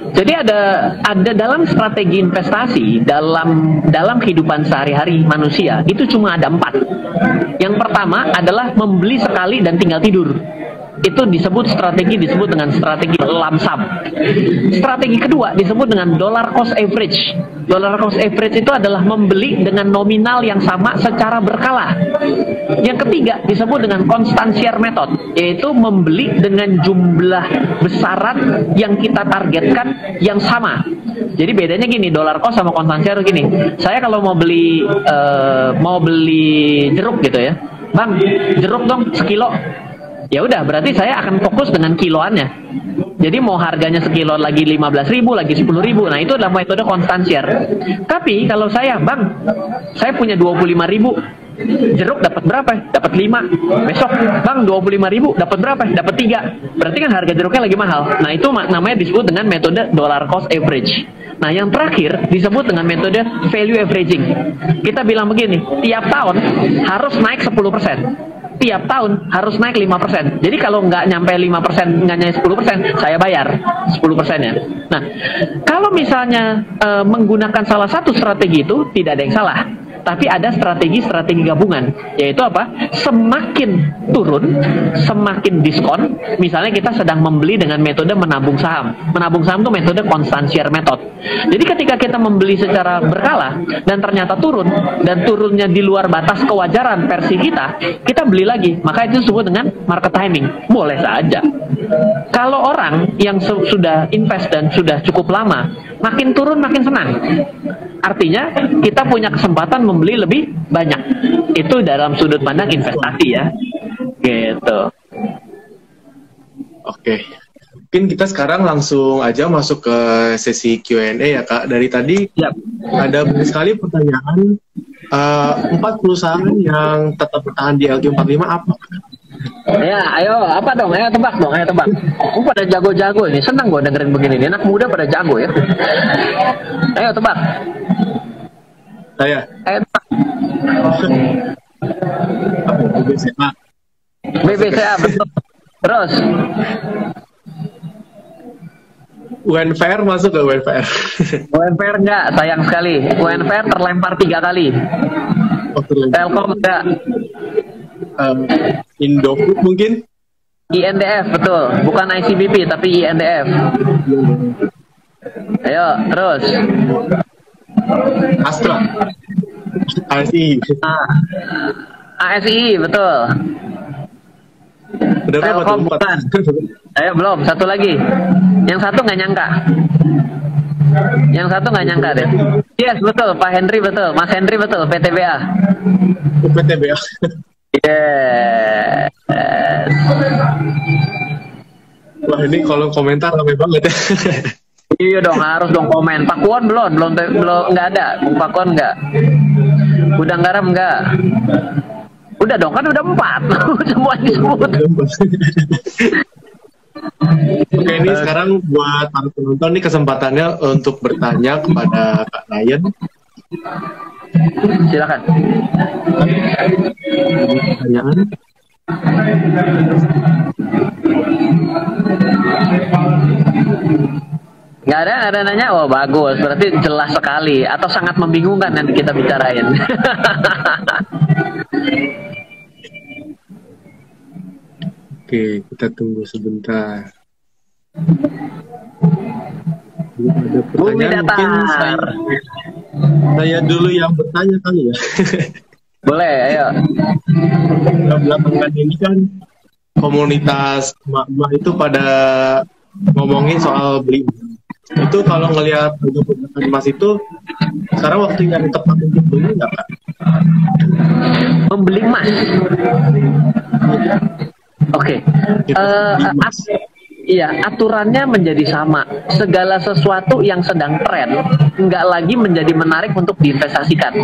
Jadi ada dalam strategi investasi dalam kehidupan sehari-hari manusia itu cuma ada 4. Yang pertama adalah membeli sekali dan tinggal tidur. Itu disebut dengan strategi lump sum. Strategi kedua disebut dengan dollar cost average. Dollar cost average itu adalah membeli dengan nominal yang sama secara berkala. Yang ketiga disebut dengan constantiar method, yaitu membeli dengan jumlah besaran yang kita targetkan yang sama. Jadi bedanya gini, dollar cost sama constantiar gini. Saya kalau mau beli jeruk gitu ya, Bang, jeruk dong sekilo. Ya udah, berarti saya akan fokus dengan kiloannya. Jadi mau harganya sekilo lagi 15.000, lagi 10.000. Nah, itu adalah metode konstansiar. Tapi kalau saya, Bang, saya punya 25.000. Jeruk dapat berapa? Dapat 5. Besok, Bang, 25.000 dapat berapa? Dapat 3. Berarti kan harga jeruknya lagi mahal. Nah, itu namanya disebut dengan metode dollar cost average. Nah, yang terakhir disebut dengan metode value averaging. Kita bilang begini, tiap tahun harus naik 10%. Tiap tahun harus naik 5%. Jadi kalau nggak nyampe 5%, nggak nyampe 10%, saya bayar 10%-nya. Nah, kalau misalnya menggunakan salah satu strategi itu, tidak ada yang salah. Tapi ada strategi gabungan, yaitu apa? Semakin turun, semakin diskon. Misalnya kita sedang membeli dengan metode menabung saham. Menabung saham itu metode constantiar method. Jadi ketika kita membeli secara berkala dan ternyata turun, dan turunnya di luar batas kewajaran versi kita beli lagi. Maka itu disebut dengan market timing. Boleh saja. Kalau orang yang sudah invest dan sudah cukup lama, makin turun makin senang. Artinya kita punya kesempatan membeli lebih banyak. Itu dalam sudut pandang investasi ya. Gitu. Oke. Mungkin kita sekarang langsung aja masuk ke sesi Q&A ya Kak. Dari tadi ada banyak sekali pertanyaan. 4 perusahaan yang tetap bertahan di LQ45 apa? Ya, ayo apa dong? Ayo tebak dong, ayo tebak. Aku pada jago-jago ini, senang gue dengerin begini. Ini anak muda pada jago ya. Ayo tebak. Saya. Ayo tebak. BBCA. BBCA betul. Terus. UNVR masuk ke UNVR? UNVR enggak, sayang sekali. UNVR terlempar 3 kali. Telkom enggak. Indofood mungkin? INDF betul, bukan ICBP tapi INDF. Ayo terus. Astra. ASI. ASI betul. Udah berapa tuh? 4. Bukan. Ayo belum, satu lagi. Yang satu nggak nyangka. Yang satu nggak nyangka deh. Yes betul, Pak Henry betul, Mas Henry betul, PTBA. PTBA. Yes. Wah ini kolom komentar ramai banget ya. Iya dong, harus dong komen. Pakuan belum nggak ada. Bung Pakuan nggak. Udang garam nggak. Udah dong, kan udah 4. Semua disebut. Oke, ini sekarang buat para penonton nih kesempatannya untuk bertanya kepada Kak Ryan. Silakan. Pertanyaan. Nggak ada nanya. Oh bagus, berarti jelas sekali atau sangat membingungkan yang kita bicarain. Oke, kita tunggu sebentar. Ada pertanyaan mungkin saya dulu yang bertanya kali ya. Boleh, ayo. Belakangan ini kan komunitas emak-emak itu pada ngomongin soal beli. Itu kalau ngelihat pergerakan emas itu sekarang waktu yang tepat untuk beli nggak Kak? Membeli emas. Oke. Iya, aturannya menjadi sama. Segala sesuatu yang sedang tren nggak lagi menjadi menarik untuk diinvestasikan.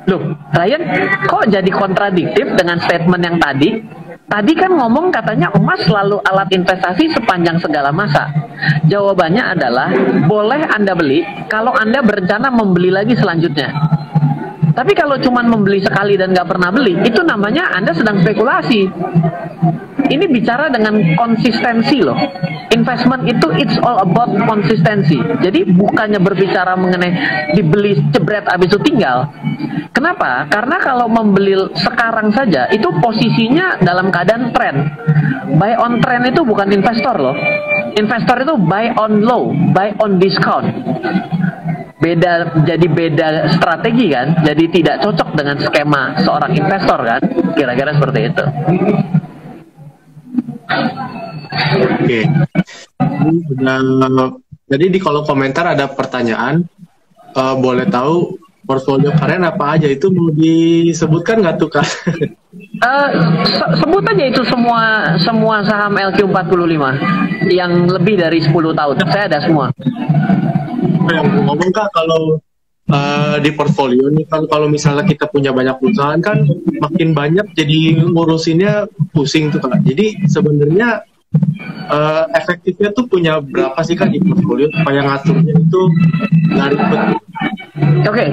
Loh, Ryan, kok jadi kontradiktif dengan statement yang tadi? Tadi kan ngomong katanya emas selalu alat investasi sepanjang segala masa. Jawabannya adalah boleh Anda beli kalau Anda berencana membeli lagi selanjutnya. Tapi kalau cuma membeli sekali dan nggak pernah beli, itu namanya Anda sedang spekulasi. Ini bicara dengan konsistensi loh. Investment itu it's all about konsistensi. Jadi bukannya berbicara mengenai dibeli jebret habis itu tinggal. Kenapa? Karena kalau membeli sekarang saja itu posisinya dalam keadaan tren. Buy on trend itu bukan investor loh. Investor itu buy on low, buy on discount. Jadi beda strategi kan, jadi tidak cocok dengan skema seorang investor kan, kira-kira seperti itu. Oke. Jadi di kolom komentar ada pertanyaan, boleh tahu portfolio kalian apa aja, itu mau disebutkan nggak tuh Kak? Sebut aja itu semua saham LQ45 yang lebih dari 10 tahun, saya ada semua. Yang ngomong Kak, kalau di portfolio nih kan, kalau misalnya kita punya banyak perusahaan kan makin banyak jadi ngurusinnya pusing tuh Kak. Jadi sebenarnya efektifnya tuh punya berapa sih Kak di portfolio supaya ngaturnya itu nggak ribet? Oke,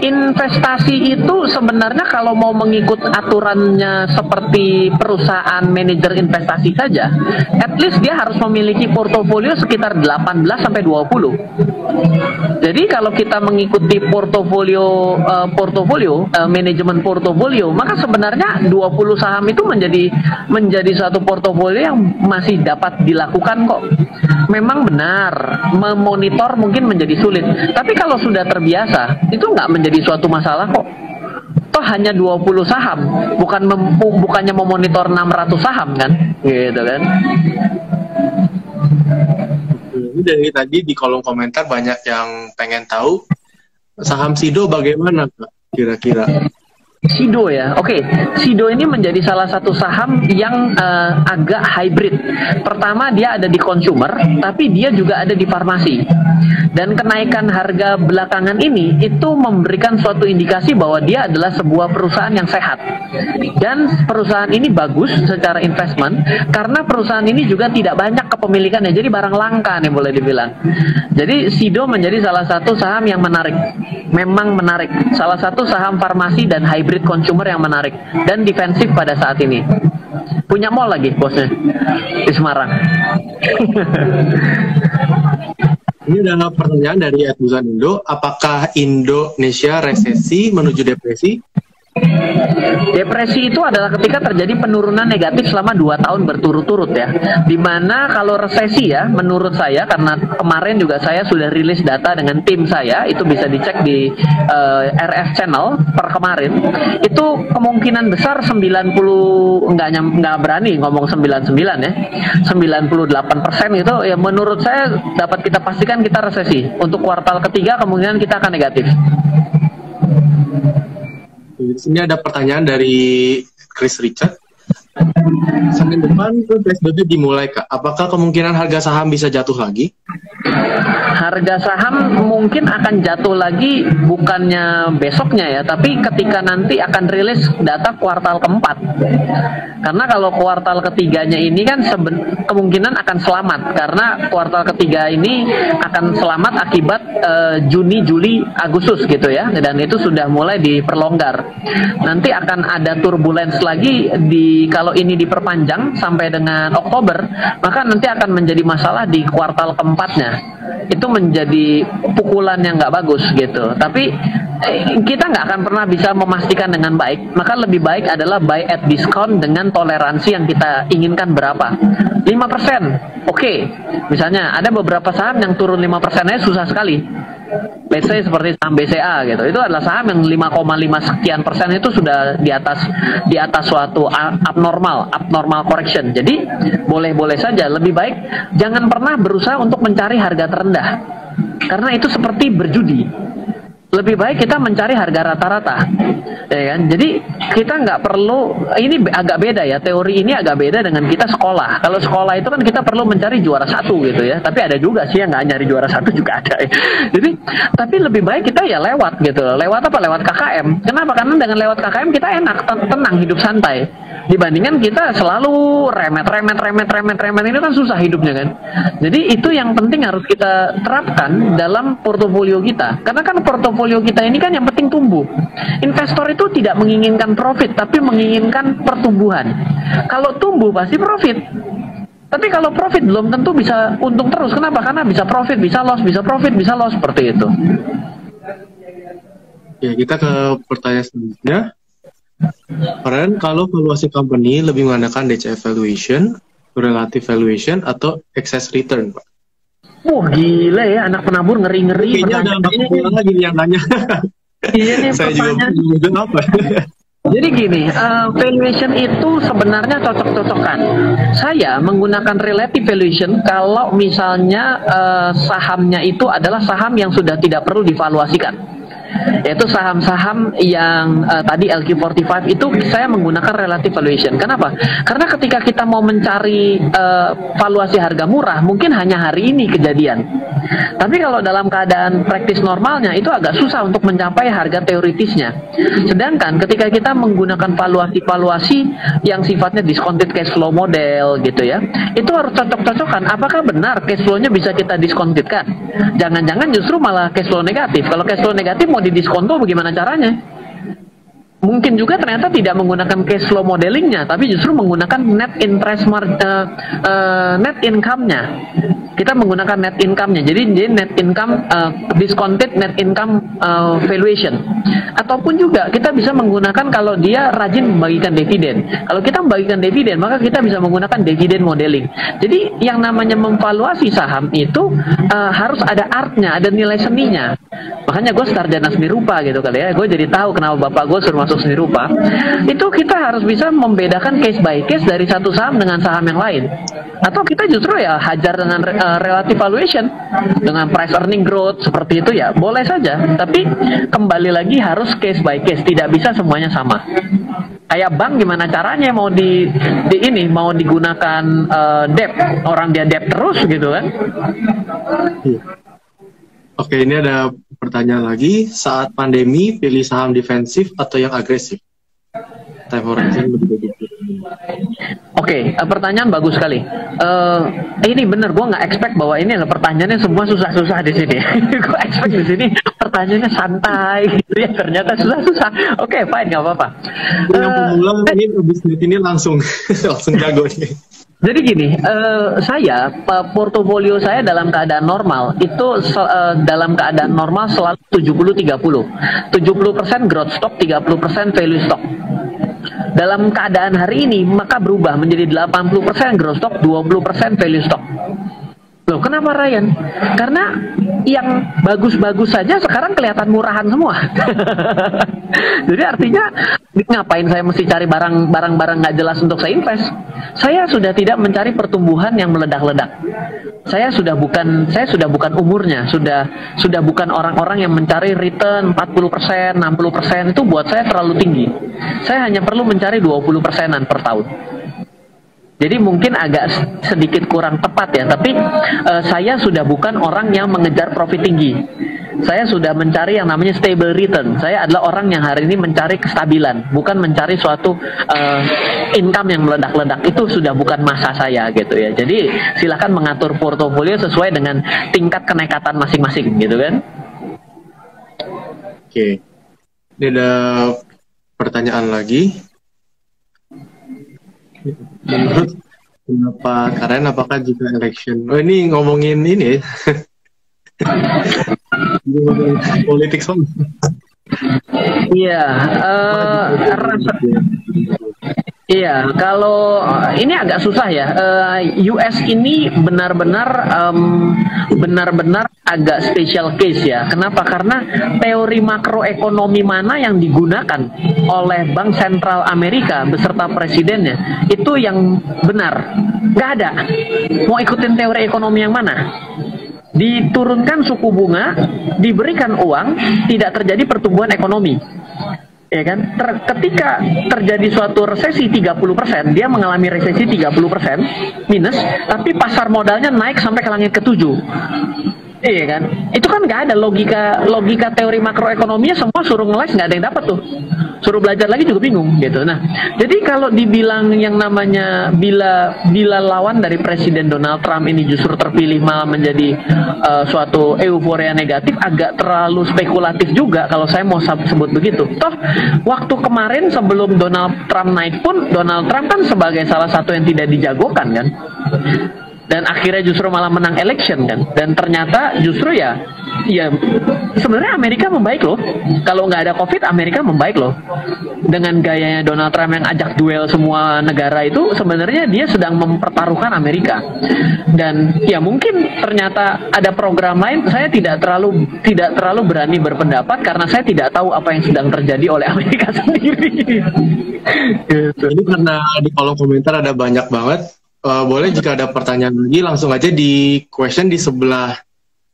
investasi itu sebenarnya kalau mau mengikut aturannya seperti perusahaan manajer investasi saja, at least dia harus memiliki portofolio sekitar 18-20. Jadi kalau kita mengikuti portofolio manajemen portofolio, maka sebenarnya 20 saham itu menjadi suatu portofolio yang masih dapat dilakukan kok. Memang benar, memonitor mungkin menjadi sulit, tapi kalau sudah terbiasa, itu nggak menjadi suatu masalah kok. Toh hanya 20 saham, bukannya memonitor 600 saham kan, gitu kan. Ini dari tadi di kolom komentar banyak yang pengen tahu saham Sido bagaimana Kak, kira-kira? Sido ya, oke. Sido ini menjadi salah satu saham yang agak hybrid. Pertama dia ada di consumer, tapi dia juga ada di farmasi. Dan kenaikan harga belakangan ini itu memberikan suatu indikasi bahwa dia adalah sebuah perusahaan yang sehat. Dan perusahaan ini bagus secara investment karena perusahaan ini juga tidak banyak kepemilikannya, jadi barang langka nih boleh dibilang. Jadi Sido menjadi salah satu saham yang menarik. Memang menarik. Salah satu saham farmasi dan hybrid consumer yang menarik dan defensif pada saat ini. Punya mall lagi bosnya di Semarang. Ini adalah pertanyaan dari Atusan Indo. Apakah Indonesia resesi menuju depresi? Depresi itu adalah ketika terjadi penurunan negatif selama 2 tahun berturut-turut ya. Dimana kalau resesi ya, menurut saya, karena kemarin juga saya sudah rilis data dengan tim saya, itu bisa dicek di RF Channel per kemarin, itu kemungkinan besar 90, nggak berani ngomong 99 ya, 98% itu ya menurut saya dapat kita pastikan kita resesi. Untuk kuartal ketiga kemungkinan kita akan negatif. Di sini ada pertanyaan dari Chris Richard. Senin depan tuh PSBB dimulai Kak. Apakah kemungkinan harga saham bisa jatuh lagi? Harga saham mungkin akan jatuh lagi bukannya besoknya ya, tapi ketika nanti akan rilis data kuartal keempat. Karena kalau kuartal ketiganya ini kan kemungkinan akan selamat, karena kuartal ketiga ini akan selamat akibat Juni, Juli, Agustus gitu ya, dan itu sudah mulai diperlonggar. Nanti akan ada turbulence lagi kalau ini diperpanjang sampai dengan Oktober, maka nanti akan menjadi masalah di kuartal keempatnya. Itu menjadi pukulan yang nggak bagus gitu. Tapi kita nggak akan pernah bisa memastikan dengan baik. Maka lebih baik adalah buy at discount dengan toleransi yang kita inginkan berapa. 5%, oke. Misalnya ada beberapa saham yang turun 5%-nya susah sekali. Let's say seperti saham BCA gitu. Itu adalah saham yang 5,5 sekian persen itu sudah di atas suatu abnormal correction. Jadi boleh-boleh saja. Lebih baik jangan pernah berusaha untuk mencari harga terendah. Karena itu seperti berjudi. Lebih baik kita mencari harga rata-rata, ya kan? Jadi kita nggak perlu, ini agak beda ya, teori ini agak beda dengan kita sekolah. Kalau sekolah itu kan kita perlu mencari juara satu gitu ya, tapi ada juga sih yang nggak nyari juara satu juga ada. Jadi, tapi lebih baik kita ya lewat gitu, lewat apa? Lewat KKM. Kenapa? Karena dengan lewat KKM kita enak, tenang, hidup santai. Dibandingkan kita selalu remet ini kan susah hidupnya kan. Jadi itu yang penting harus kita terapkan dalam portofolio kita. Karena kan portofolio kita ini kan yang penting tumbuh. Investor itu tidak menginginkan profit, tapi menginginkan pertumbuhan. Kalau tumbuh pasti profit. Tapi kalau profit belum tentu bisa untung terus. Kenapa? Karena bisa profit, bisa loss, bisa profit, bisa loss, seperti itu. Ya, kita ke pertanyaan selanjutnya. Keren, kalau valuasi company lebih menggunakan DCF valuation, relative valuation, atau excess return, Pak? Wah, gila ya, anak penabur ngeri-ngeri. Kayaknya ada anak penabur lagi yang nanya. Iya nih, saya juga apa? Jadi gini, valuation itu sebenarnya cocok-cocokan. Saya menggunakan relative valuation kalau misalnya sahamnya itu adalah saham yang sudah tidak perlu divaluasikan. Yaitu saham-saham yang tadi LQ45 itu saya menggunakan relative valuation. Kenapa? Karena ketika kita mau mencari valuasi harga murah, mungkin hanya hari ini kejadian. Tapi kalau dalam keadaan praktis normalnya itu agak susah untuk mencapai harga teoritisnya. Sedangkan ketika kita menggunakan valuasi-valuasi yang sifatnya discounted cash flow model gitu ya, itu harus cocok-cocokan. Apakah benar cash flow-nya bisa kita diskontitkan? Jangan-jangan justru malah cash flow negatif. Kalau cash flow negatif mau didiskonto bagaimana caranya? Mungkin juga ternyata tidak menggunakan cash flow modelingnya, tapi justru menggunakan net interest net income-nya. Kita menggunakan net income-nya. Jadi net income discounted net income valuation. Ataupun juga kita bisa menggunakan kalau dia rajin membagikan dividen. Kalau kita membagikan dividen, maka kita bisa menggunakan dividen modeling. Jadi yang namanya memvaluasi saham itu harus ada artnya, ada nilai seninya. Makanya gue sarjana seni rupa gitu kali ya. Gue jadi tahu kenapa bapak gue suruh masuk seni rupa. Itu kita harus bisa membedakan case by case dari satu saham dengan saham yang lain. Atau kita justru ya hajar dengan relative valuation, dengan price earning growth seperti itu ya boleh saja. Tapi kembali lagi harus case by case, tidak bisa semuanya sama. Kayak bank gimana caranya mau mau digunakan debt, orang dia debt terus gitu kan. Oke, ini ada pertanyaan lagi. Saat pandemi, pilih saham defensif atau yang agresif? Time horizon lebih bagus. Oke, pertanyaan bagus sekali. Ini bener, gue nggak expect bahwa ini adalah pertanyaannya semua susah-susah di sini. Gue expect di sini pertanyaannya santai, gitu ya. Ternyata susah-susah. Oke, fine, nggak apa-apa. Yang pemula ini langsung jago nih. Jadi gini, saya portofolio saya dalam keadaan normal itu dalam keadaan normal selalu 70-30. 70% growth stock, 30% value stock. Dalam keadaan hari ini maka berubah menjadi 80% growth stock, 20% value stock. Loh, kenapa Ryan? Karena yang bagus-bagus saja sekarang kelihatan murahan semua. Jadi artinya ngapain saya mesti cari barang-barang nggak jelas untuk saya invest? Saya sudah tidak mencari pertumbuhan yang meledak-ledak. Saya sudah bukan umurnya, sudah bukan orang-orang yang mencari return 40%, 60%, itu buat saya terlalu tinggi. Saya hanya perlu mencari 20%-an per tahun. Jadi mungkin agak sedikit kurang tepat ya, tapi saya sudah bukan orang yang mengejar profit tinggi. Saya sudah mencari yang namanya stable return. Saya adalah orang yang hari ini mencari kestabilan, bukan mencari suatu income yang meledak-ledak. Itu sudah bukan masa saya gitu ya. Jadi silakan mengatur portofolio sesuai dengan tingkat kenekatan masing-masing gitu kan. Oke, ini ada pertanyaan lagi. Menurut pendapat Karen, apakah jika election? Oh, ini ngomongin ini ya. Politik soal. Iya, iya. Kalau ini agak susah ya. US ini benar-benar agak special case ya. Kenapa? Karena teori makroekonomi mana yang digunakan oleh Bank Sentral Amerika beserta presidennya itu yang benar. Nggak ada. Mau ikutin teori ekonomi yang mana? Diturunkan suku bunga, diberikan uang, tidak terjadi pertumbuhan ekonomi. Ya kan? Ketika terjadi suatu resesi 30%, dia mengalami resesi 30% minus, tapi pasar modalnya naik sampai ke langit ke-7. Iya kan? Itu kan nggak ada logika teori makroekonominya, semua suruh ngeles, nggak ada yang dapat tuh. suruh belajar lagi juga bingung gitu. Nah, jadi kalau dibilang yang namanya bila lawan dari Presiden Donald Trump ini justru terpilih malah menjadi suatu euforia negatif, agak terlalu spekulatif juga kalau saya mau sebut begitu. Toh waktu kemarin sebelum Donald Trump naik pun, Donald Trump kan sebagai salah satu yang tidak dijagokan kan, dan akhirnya justru malah menang election kan, dan ternyata justru ya sebenarnya Amerika membaik loh. Kalau nggak ada COVID, Amerika membaik loh. Dengan gayanya Donald Trump yang ajak duel semua negara itu, sebenarnya dia sedang mempertaruhkan Amerika. Dan ya mungkin ternyata ada program lain. Saya tidak terlalu berani berpendapat karena saya tidak tahu apa yang sedang terjadi oleh Amerika sendiri. Gitu. Ini karena di kolom komentar ada banyak banget. Boleh jika ada pertanyaan lagi langsung aja di question di sebelah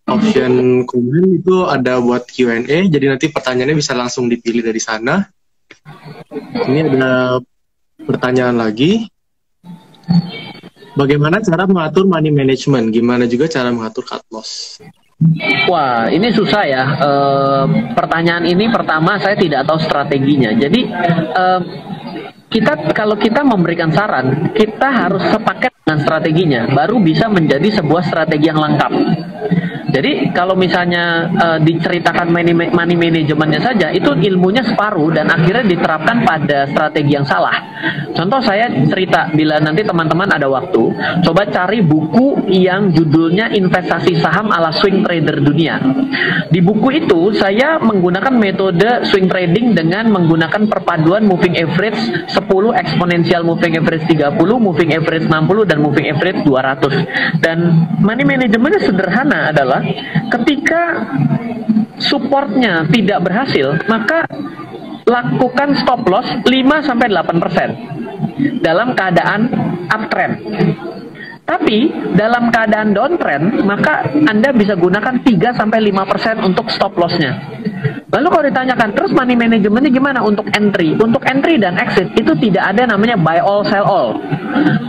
option komen itu ada buat Q&A, jadi nanti pertanyaannya bisa langsung dipilih dari sana. Ini ada pertanyaan lagi. Bagaimana cara mengatur money management? Gimana juga cara mengatur cut loss? Wah, ini susah ya. Pertanyaan ini pertama saya tidak tahu strateginya. Jadi kalau kita memberikan saran, kita harus sepaket dengan strateginya, baru bisa menjadi sebuah strategi yang lengkap. Jadi kalau misalnya diceritakan money managementnya saja, itu ilmunya separuh dan akhirnya diterapkan pada strategi yang salah. Contoh saya cerita, bila nanti teman-teman ada waktu, coba cari buku yang judulnya Investasi Saham ala Swing Trader Dunia. Di buku itu saya menggunakan metode swing trading dengan menggunakan perpaduan moving average 10, exponential moving average 30, moving average 60, dan moving average 200. Dan money managementnya sederhana adalah ketika supportnya tidak berhasil, maka lakukan stop loss 5-8% dalam keadaan uptrend. Tapi dalam keadaan downtrend, maka Anda bisa gunakan 3-5% untuk stop loss-nya. Lalu kalau ditanyakan, terus money managementnya gimana untuk entry? Untuk entry dan exit itu tidak ada namanya buy all, sell all.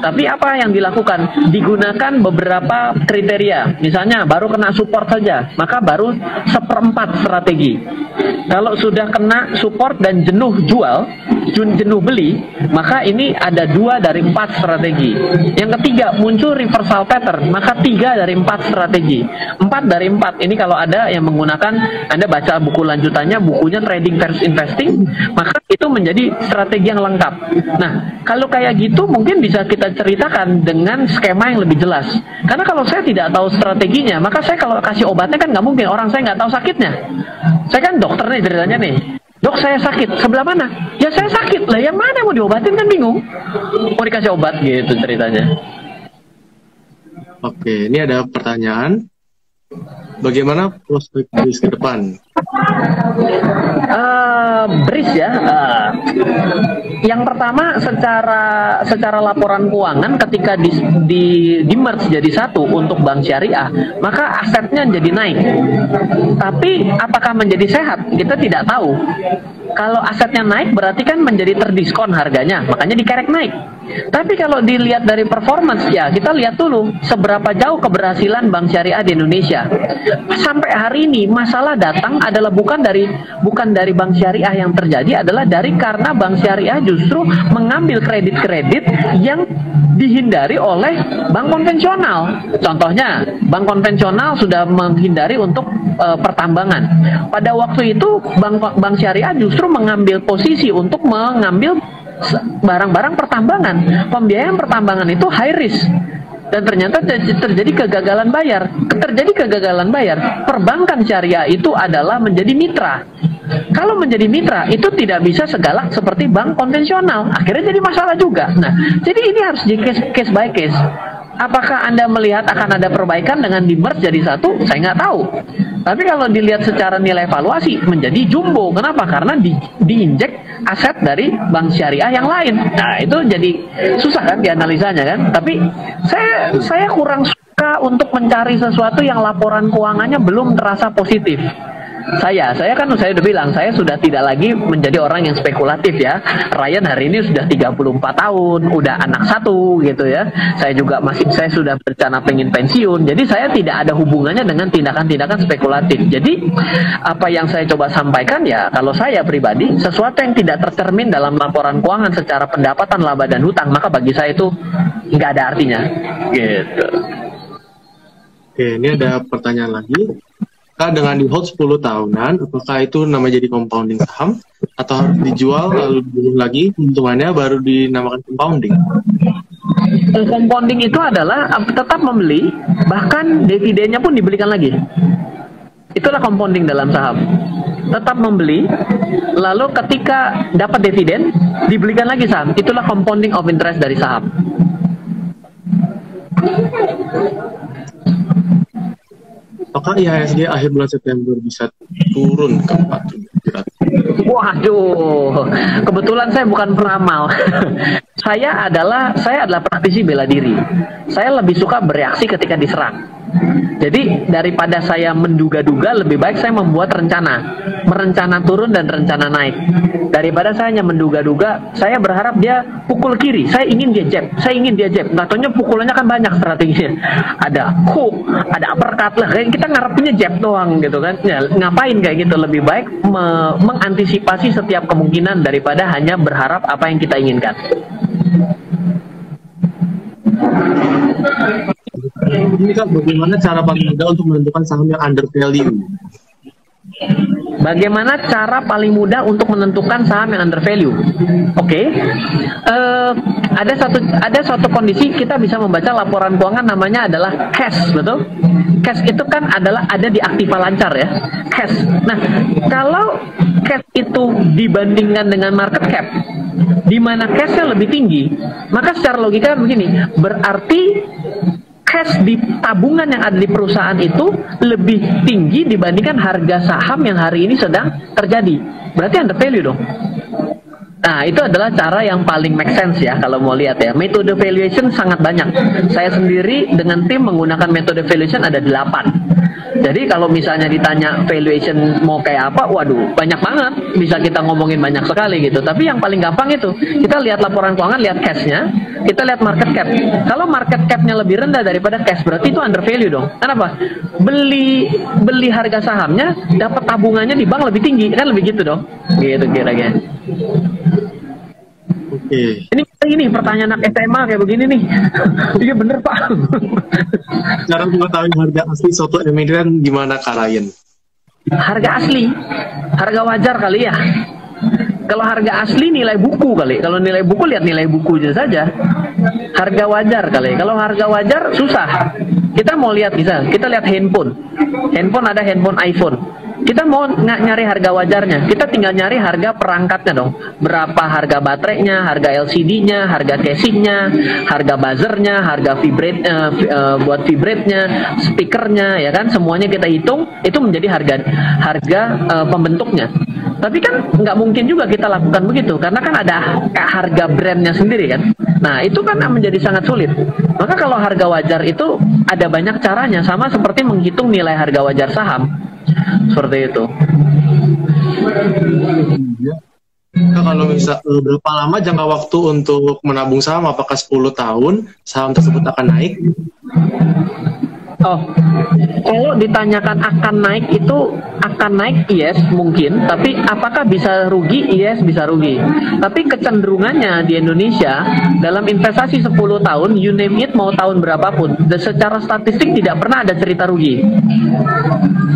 Tapi apa yang dilakukan? Digunakan beberapa kriteria. Misalnya baru kena support saja, maka baru 1/4 strategi. Kalau sudah kena support dan jenuh jual, jenuh beli, maka ini ada 2 dari 4 strategi. Yang ketiga, muncul reversal pattern, maka 3 dari 4 strategi. 4 dari 4 ini kalau ada yang menggunakan, Anda baca buku lanjutannya, bukunya Trading versus Investing, maka itu menjadi strategi yang lengkap. Nah, kalau kayak gitu mungkin bisa kita ceritakan dengan skema yang lebih jelas. Karena kalau saya tidak tahu strateginya, maka saya kalau kasih obatnya kan nggak mungkin, orang saya nggak tahu sakitnya. Saya kan dokter nih ceritanya nih. Dok, saya sakit. Sebelah mana? Ya saya sakit. Lah yang mana mau diobatin kan bingung. Mau dikasih obat gitu ceritanya. Oke, ini ada pertanyaan. Bagaimana prospek BRIS ke depan? BRIS ya. Yang pertama secara laporan keuangan ketika di merge jadi satu untuk bank syariah, maka asetnya jadi naik. Tapi apakah menjadi sehat? Kita tidak tahu. Kalau asetnya naik berarti kan menjadi terdiskon harganya, makanya dikerek naik. Tapi kalau dilihat dari performance, ya kita lihat dulu seberapa jauh keberhasilan bank syariah di Indonesia. Sampai hari ini masalah datang adalah bukan dari bank syariah yang terjadi, adalah karena bank syariah justru mengambil kredit-kredit yang dihindari oleh bank konvensional. Contohnya, bank konvensional sudah menghindari untuk pertambangan. Pada waktu itu bank syariah justru mengambil posisi untuk mengambil barang-barang pertambangan. Pembiayaan pertambangan itu high risk. Dan ternyata terjadi kegagalan bayar. Perbankan syariah itu adalah menjadi mitra. Kalau menjadi mitra itu tidak bisa segalak seperti bank konvensional. Akhirnya jadi masalah juga. Nah, jadi ini harus di case by case. Apakah Anda melihat akan ada perbaikan dengan di merge jadi satu? Saya nggak tahu. Tapi kalau dilihat secara nilai valuasi menjadi jumbo. Kenapa? Karena diinjek aset dari bank syariah yang lain. Nah, itu jadi susah kan dianalisanya kan. Tapi saya kurang suka untuk mencari sesuatu yang laporan keuangannya belum terasa positif. saya kan saya udah bilang saya sudah tidak lagi menjadi orang yang spekulatif ya. Ryan hari ini sudah 34 tahun, udah anak satu gitu ya. Saya sudah berencana pengen pensiun. Jadi saya tidak ada hubungannya dengan tindakan-tindakan spekulatif. Jadi apa yang saya coba sampaikan ya, kalau saya pribadi sesuatu yang tidak tercermin dalam laporan keuangan secara pendapatan, laba dan hutang, maka bagi saya itu nggak ada artinya. Gitu. Oke, ini ada pertanyaan lagi. Dengan di hold 10 tahunan, apakah itu namanya jadi compounding saham atau harus dijual lalu dibeli lagi keuntungannya baru dinamakan compounding? Compounding itu adalah tetap membeli, bahkan dividennya pun dibelikan lagi. Itulah compounding dalam saham. Tetap membeli, lalu ketika dapat dividen dibelikan lagi saham. Itulah compounding of interest dari saham. Apakah IHSG akhir bulan September bisa turun ke 47? Waduh, kebetulan saya bukan peramal. saya adalah praktisi bela diri. Saya lebih suka bereaksi ketika diserang. Jadi daripada saya menduga-duga, lebih baik saya membuat merencana turun dan rencana naik. Daripada saya hanya menduga-duga, saya berharap dia pukul kiri, saya ingin dia jab. Nggak taunya pukulannya kan banyak strateginya. Ada hook, ada uppercut lah. Kita ngarepinnya jab doang gitu kan. Ya, ngapain kayak gitu? Lebih baik mengantisipasi setiap kemungkinan daripada hanya berharap apa yang kita inginkan. Ini kan bagaimana cara paling mudah untuk menentukan saham yang under value? Bagaimana cara paling mudah untuk menentukan saham yang under value? Oke. Ada suatu kondisi kita bisa membaca laporan keuangan namanya adalah cash, betul? Cash itu kan adalah ada di aktiva lancar ya. Cash. Nah, kalau cash itu dibandingkan dengan market cap, di mana cash-nya lebih tinggi, maka secara logika begini, berarti cash di tabungan yang ada di perusahaan itu lebih tinggi dibandingkan harga saham yang hari ini sedang terjadi. Berarti under value dong. Nah, itu adalah cara yang paling make sense ya kalau mau lihat ya. Metode valuation sangat banyak. Saya sendiri dengan tim menggunakan metode valuation ada 8. Jadi kalau misalnya ditanya valuation mau kayak apa, waduh banyak banget. Bisa kita ngomongin banyak sekali gitu. Tapi yang paling gampang itu, kita lihat laporan keuangan, lihat cash-nya, kita lihat market cap. Kalau market cap-nya lebih rendah daripada cash, berarti itu under value dong. Kenapa? Beli harga sahamnya, dapat tabungannya di bank lebih tinggi, kan lebih gitu dong. Gitu kira-kira. Oke. Ini pertanyaan anak SMA kayak begini nih. Iya bener Pak. Cara mengetahui harga asli suatu emiten gimana Kak Ryan? Harga asli, harga wajar kali ya. Kalau harga asli nilai buku kali. Kalau nilai buku lihat nilai bukunya saja. Harga wajar kali. Kalau harga wajar susah. Kita mau lihat kita lihat handphone. Handphone ada handphone iPhone. Kita mau nyari harga wajarnya, kita tinggal nyari harga perangkatnya dong. Berapa harga baterainya, harga LCD-nya, harga casingnya, harga buzzernya, harga buat vibrate-nya, speakernya, ya kan? Semuanya kita hitung, itu menjadi harga pembentuknya. Tapi kan nggak mungkin juga kita lakukan begitu, karena kan ada harga brandnya sendiri kan. Nah itu kan menjadi sangat sulit. Maka kalau harga wajar itu ada banyak caranya, sama seperti menghitung nilai harga wajar saham. Seperti itu. Nah, kalau bisa berapa lama jangka waktu untuk menabung saham? Apakah 10 tahun saham tersebut akan naik? Oh, kalau ditanyakan akan naik itu akan naik, yes mungkin, tapi apakah bisa rugi? Yes bisa rugi. Tapi kecenderungannya di Indonesia dalam investasi 10 tahun, you name it, mau tahun berapapun, secara statistik tidak pernah ada cerita rugi.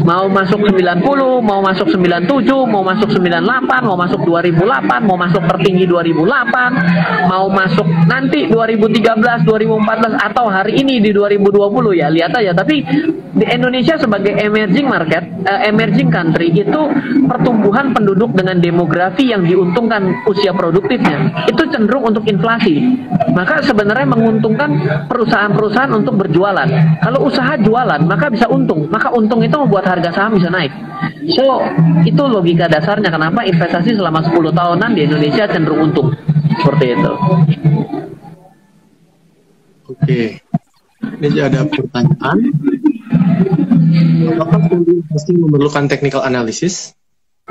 Mau masuk 90, mau masuk 97, mau masuk 98, mau masuk 2008, mau masuk tertinggi 2008, mau masuk nanti 2013, 2014 atau hari ini di 2020 ya lihat aja. Tapi di Indonesia sebagai emerging market, emerging country itu pertumbuhan penduduk dengan demografi yang diuntungkan usia produktifnya itu cenderung untuk inflasi. Maka sebenarnya menguntungkan perusahaan-perusahaan untuk berjualan. Kalau usaha jualan maka bisa untung. Maka untung itu membuat harga saham bisa naik. So itu logika dasarnya kenapa investasi selama 10 tahunan di Indonesia cenderung untung. Seperti itu. Oke. Ini ada pertanyaan. Apakah investing memerlukan technical analysis?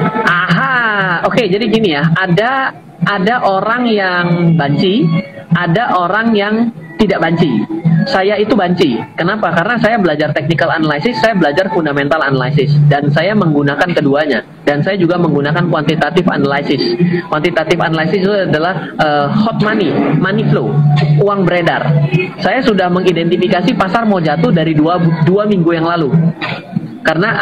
Aha, oke, jadi gini ya, ada orang yang banci, ada orang yang tidak banci. Saya itu banci. Kenapa? Karena saya belajar technical analysis, saya belajar fundamental analysis, dan saya menggunakan keduanya. Dan saya juga menggunakan quantitative analysis. Quantitative analysis itu adalah hot money, money flow, uang beredar. Saya sudah mengidentifikasi pasar mau jatuh dari dua minggu yang lalu. Karena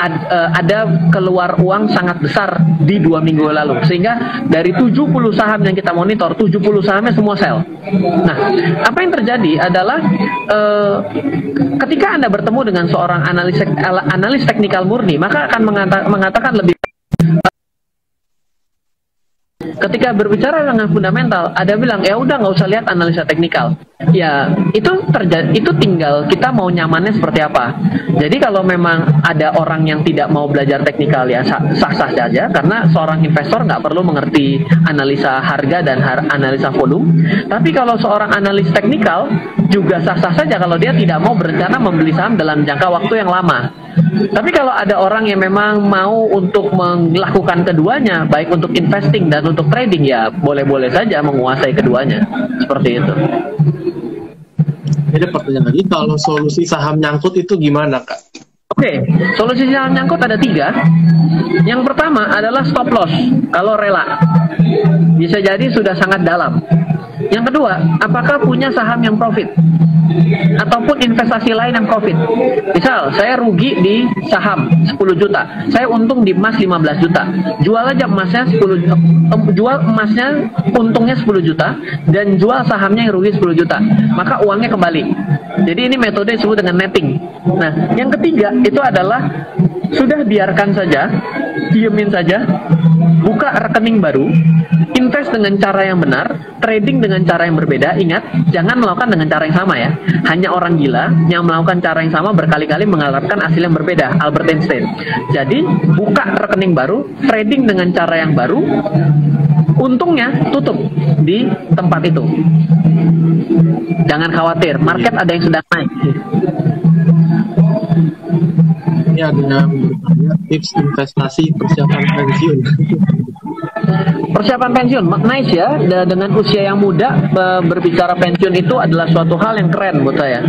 ada keluar uang sangat besar di 2 minggu lalu, sehingga dari 70 saham yang kita monitor, 70 sahamnya semua sell. Nah, apa yang terjadi adalah ketika Anda bertemu dengan seorang analis teknikal murni, maka akan mengatakan lebih. Ketika berbicara dengan fundamental, ada bilang ya udah nggak usah lihat analisa teknikal. Ya itu tinggal kita mau nyamannya seperti apa. Jadi kalau memang ada orang yang tidak mau belajar teknikal ya sah-sah saja, karena seorang investor nggak perlu mengerti analisa harga dan analisa volume. Tapi kalau seorang analis teknikal juga sah-sah saja kalau dia tidak mau berencana membeli saham dalam jangka waktu yang lama. Tapi kalau ada orang yang memang mau untuk melakukan keduanya, baik untuk investing dan untuk trading, ya boleh-boleh saja menguasai keduanya. Seperti itu. Jadi pertanyaan lagi, kalau solusi saham nyangkut itu gimana, Kak? Oke, solusi saham nyangkut ada 3. Yang pertama adalah stop loss. Kalau rela, bisa jadi sudah sangat dalam. Yang kedua, apakah punya saham yang profit? Ataupun investasi lain yang profit. Misal, saya rugi di saham 10 juta, saya untung di emas 15 juta. Jual aja emasnya 10 juta, jual emasnya untungnya 10 juta, dan jual sahamnya yang rugi 10 juta. Maka uangnya kembali. Jadi ini metode disebut dengan netting. Nah, yang ketiga itu adalah sudah biarkan saja, diemin saja, buka rekening baru, invest dengan cara yang benar, trading dengan cara yang berbeda. Ingat, jangan melakukan dengan cara yang sama ya. Hanya orang gila yang melakukan cara yang sama berkali-kali mengharapkan hasil yang berbeda. Albert Einstein. Jadi, buka rekening baru, trading dengan cara yang baru, untungnya tutup di tempat itu. Jangan khawatir, market ada yang sedang naik. Ini ada yang bertanya tips investasi persiapan pensiun. Persiapan pensiun, nice ya. Dengan usia yang muda berbicara pensiun itu adalah suatu hal yang keren buat saya.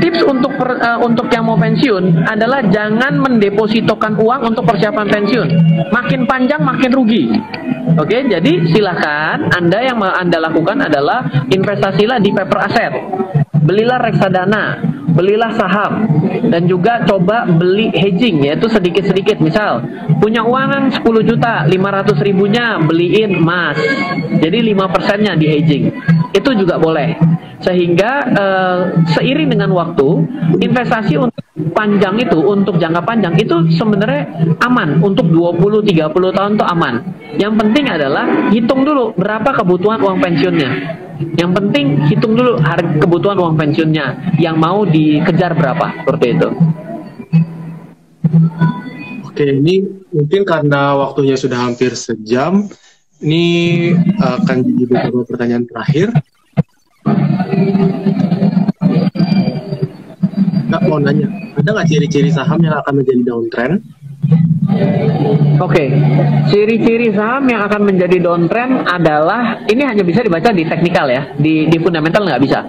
Tips untuk yang mau pensiun adalah jangan mendepositokan uang untuk persiapan pensiun. Makin panjang makin rugi. Oke, jadi silahkan yang Anda lakukan adalah investasilah di paper aset. Belilah reksadana, belilah saham, dan juga coba beli hedging, yaitu sedikit-sedikit. Misal, punya uang 10 juta, 500 ribunya beliin emas, jadi 5%-nya di hedging. Itu juga boleh. Sehingga seiring dengan waktu, investasi untuk panjang itu, untuk jangka panjang itu sebenarnya aman. Untuk 20-30 tahun itu aman. Yang penting adalah hitung dulu berapa kebutuhan uang pensiunnya. Yang penting hitung dulu harga kebutuhan uang pensiunnya yang mau dikejar berapa, seperti itu. Oke, ini mungkin karena waktunya sudah hampir sejam, ini akan jadi beberapa pertanyaan terakhir. Kak mau nanya, ada nggak ciri-ciri saham yang akan menjadi downtrend? Oke, ciri-ciri saham yang akan menjadi downtrend adalah, ini hanya bisa dibaca di teknikal ya, di fundamental nggak bisa.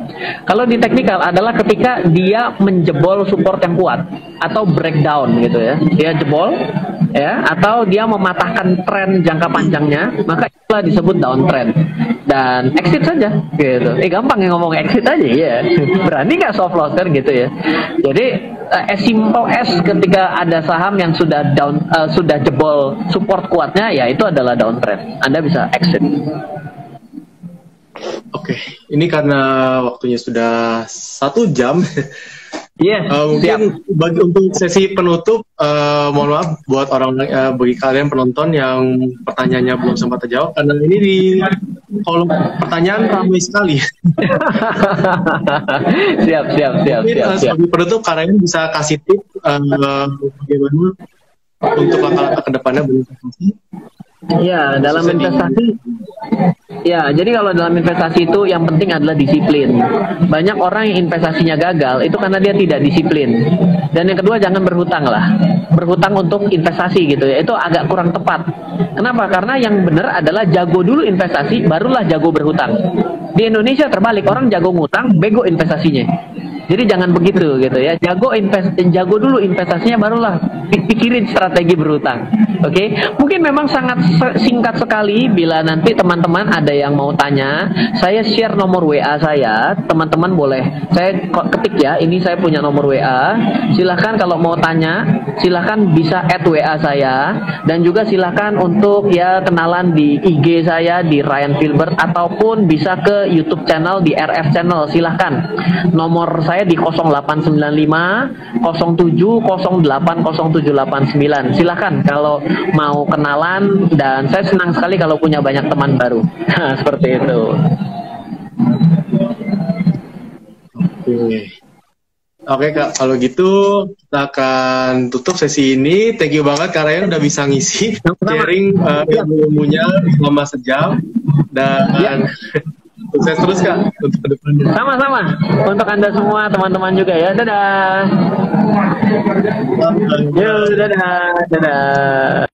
Kalau di teknikal adalah ketika dia menjebol support yang kuat atau breakdown gitu ya, dia jebol ya, atau dia mematahkan tren jangka panjangnya, maka itulah disebut downtrend. Dan exit saja gitu. Gampang ya ngomong exit aja ya. Berani nggak soft loss kan gitu ya. Jadi as simple as ketika ada saham yang sudah sudah jebol support kuatnya, ya itu adalah downtrend. Anda bisa exit. Oke, ini karena waktunya sudah 1 jam. Yes, mungkin untuk sesi penutup, mohon maaf buat bagi kalian penonton yang pertanyaannya belum sempat terjawab, karena ini di kolom pertanyaan ramai sekali. siap. Sebagai penutup, kalian bisa kasih tips bagaimana untuk langkah-langkah kedepannya berinvestasi. Ya, dalam investasi Ya, jadi kalau dalam investasi itu yang penting adalah disiplin. Banyak orang yang investasinya gagal itu karena dia tidak disiplin. Dan yang kedua, jangan berhutang lah. Berhutang untuk investasi gitu ya, itu agak kurang tepat. Kenapa? Karena yang benar adalah jago dulu investasi, barulah jago berhutang. Di Indonesia terbalik, orang jago ngutang, bego investasinya. Jadi jangan begitu gitu ya. Jago dulu investasinya, barulah pikirin strategi berhutang. Oke, mungkin memang sangat singkat sekali. Bila nanti teman-teman ada yang mau tanya, saya share nomor WA saya. Teman-teman boleh saya ketik ya. Ini saya punya nomor WA. Silahkan kalau mau tanya, silahkan bisa add WA saya. Dan juga silahkan untuk ya kenalan di IG saya di Ryan Filbert, ataupun bisa ke YouTube channel di RF Channel. Silahkan. Nomor saya di 0895 07 08 0789. Silahkan kalau mau kenalan, dan saya senang sekali kalau punya banyak teman baru. Seperti itu. Oke Kak, kalau gitu kita akan tutup sesi ini. Thank you banget Kak Ryan udah bisa ngisi sharing ilmu-ilmunya selama sejam, dan sukses terus Kak untuk kedepannya. Sama-sama untuk Anda semua teman-teman juga ya. Dadah. Yo, dadah.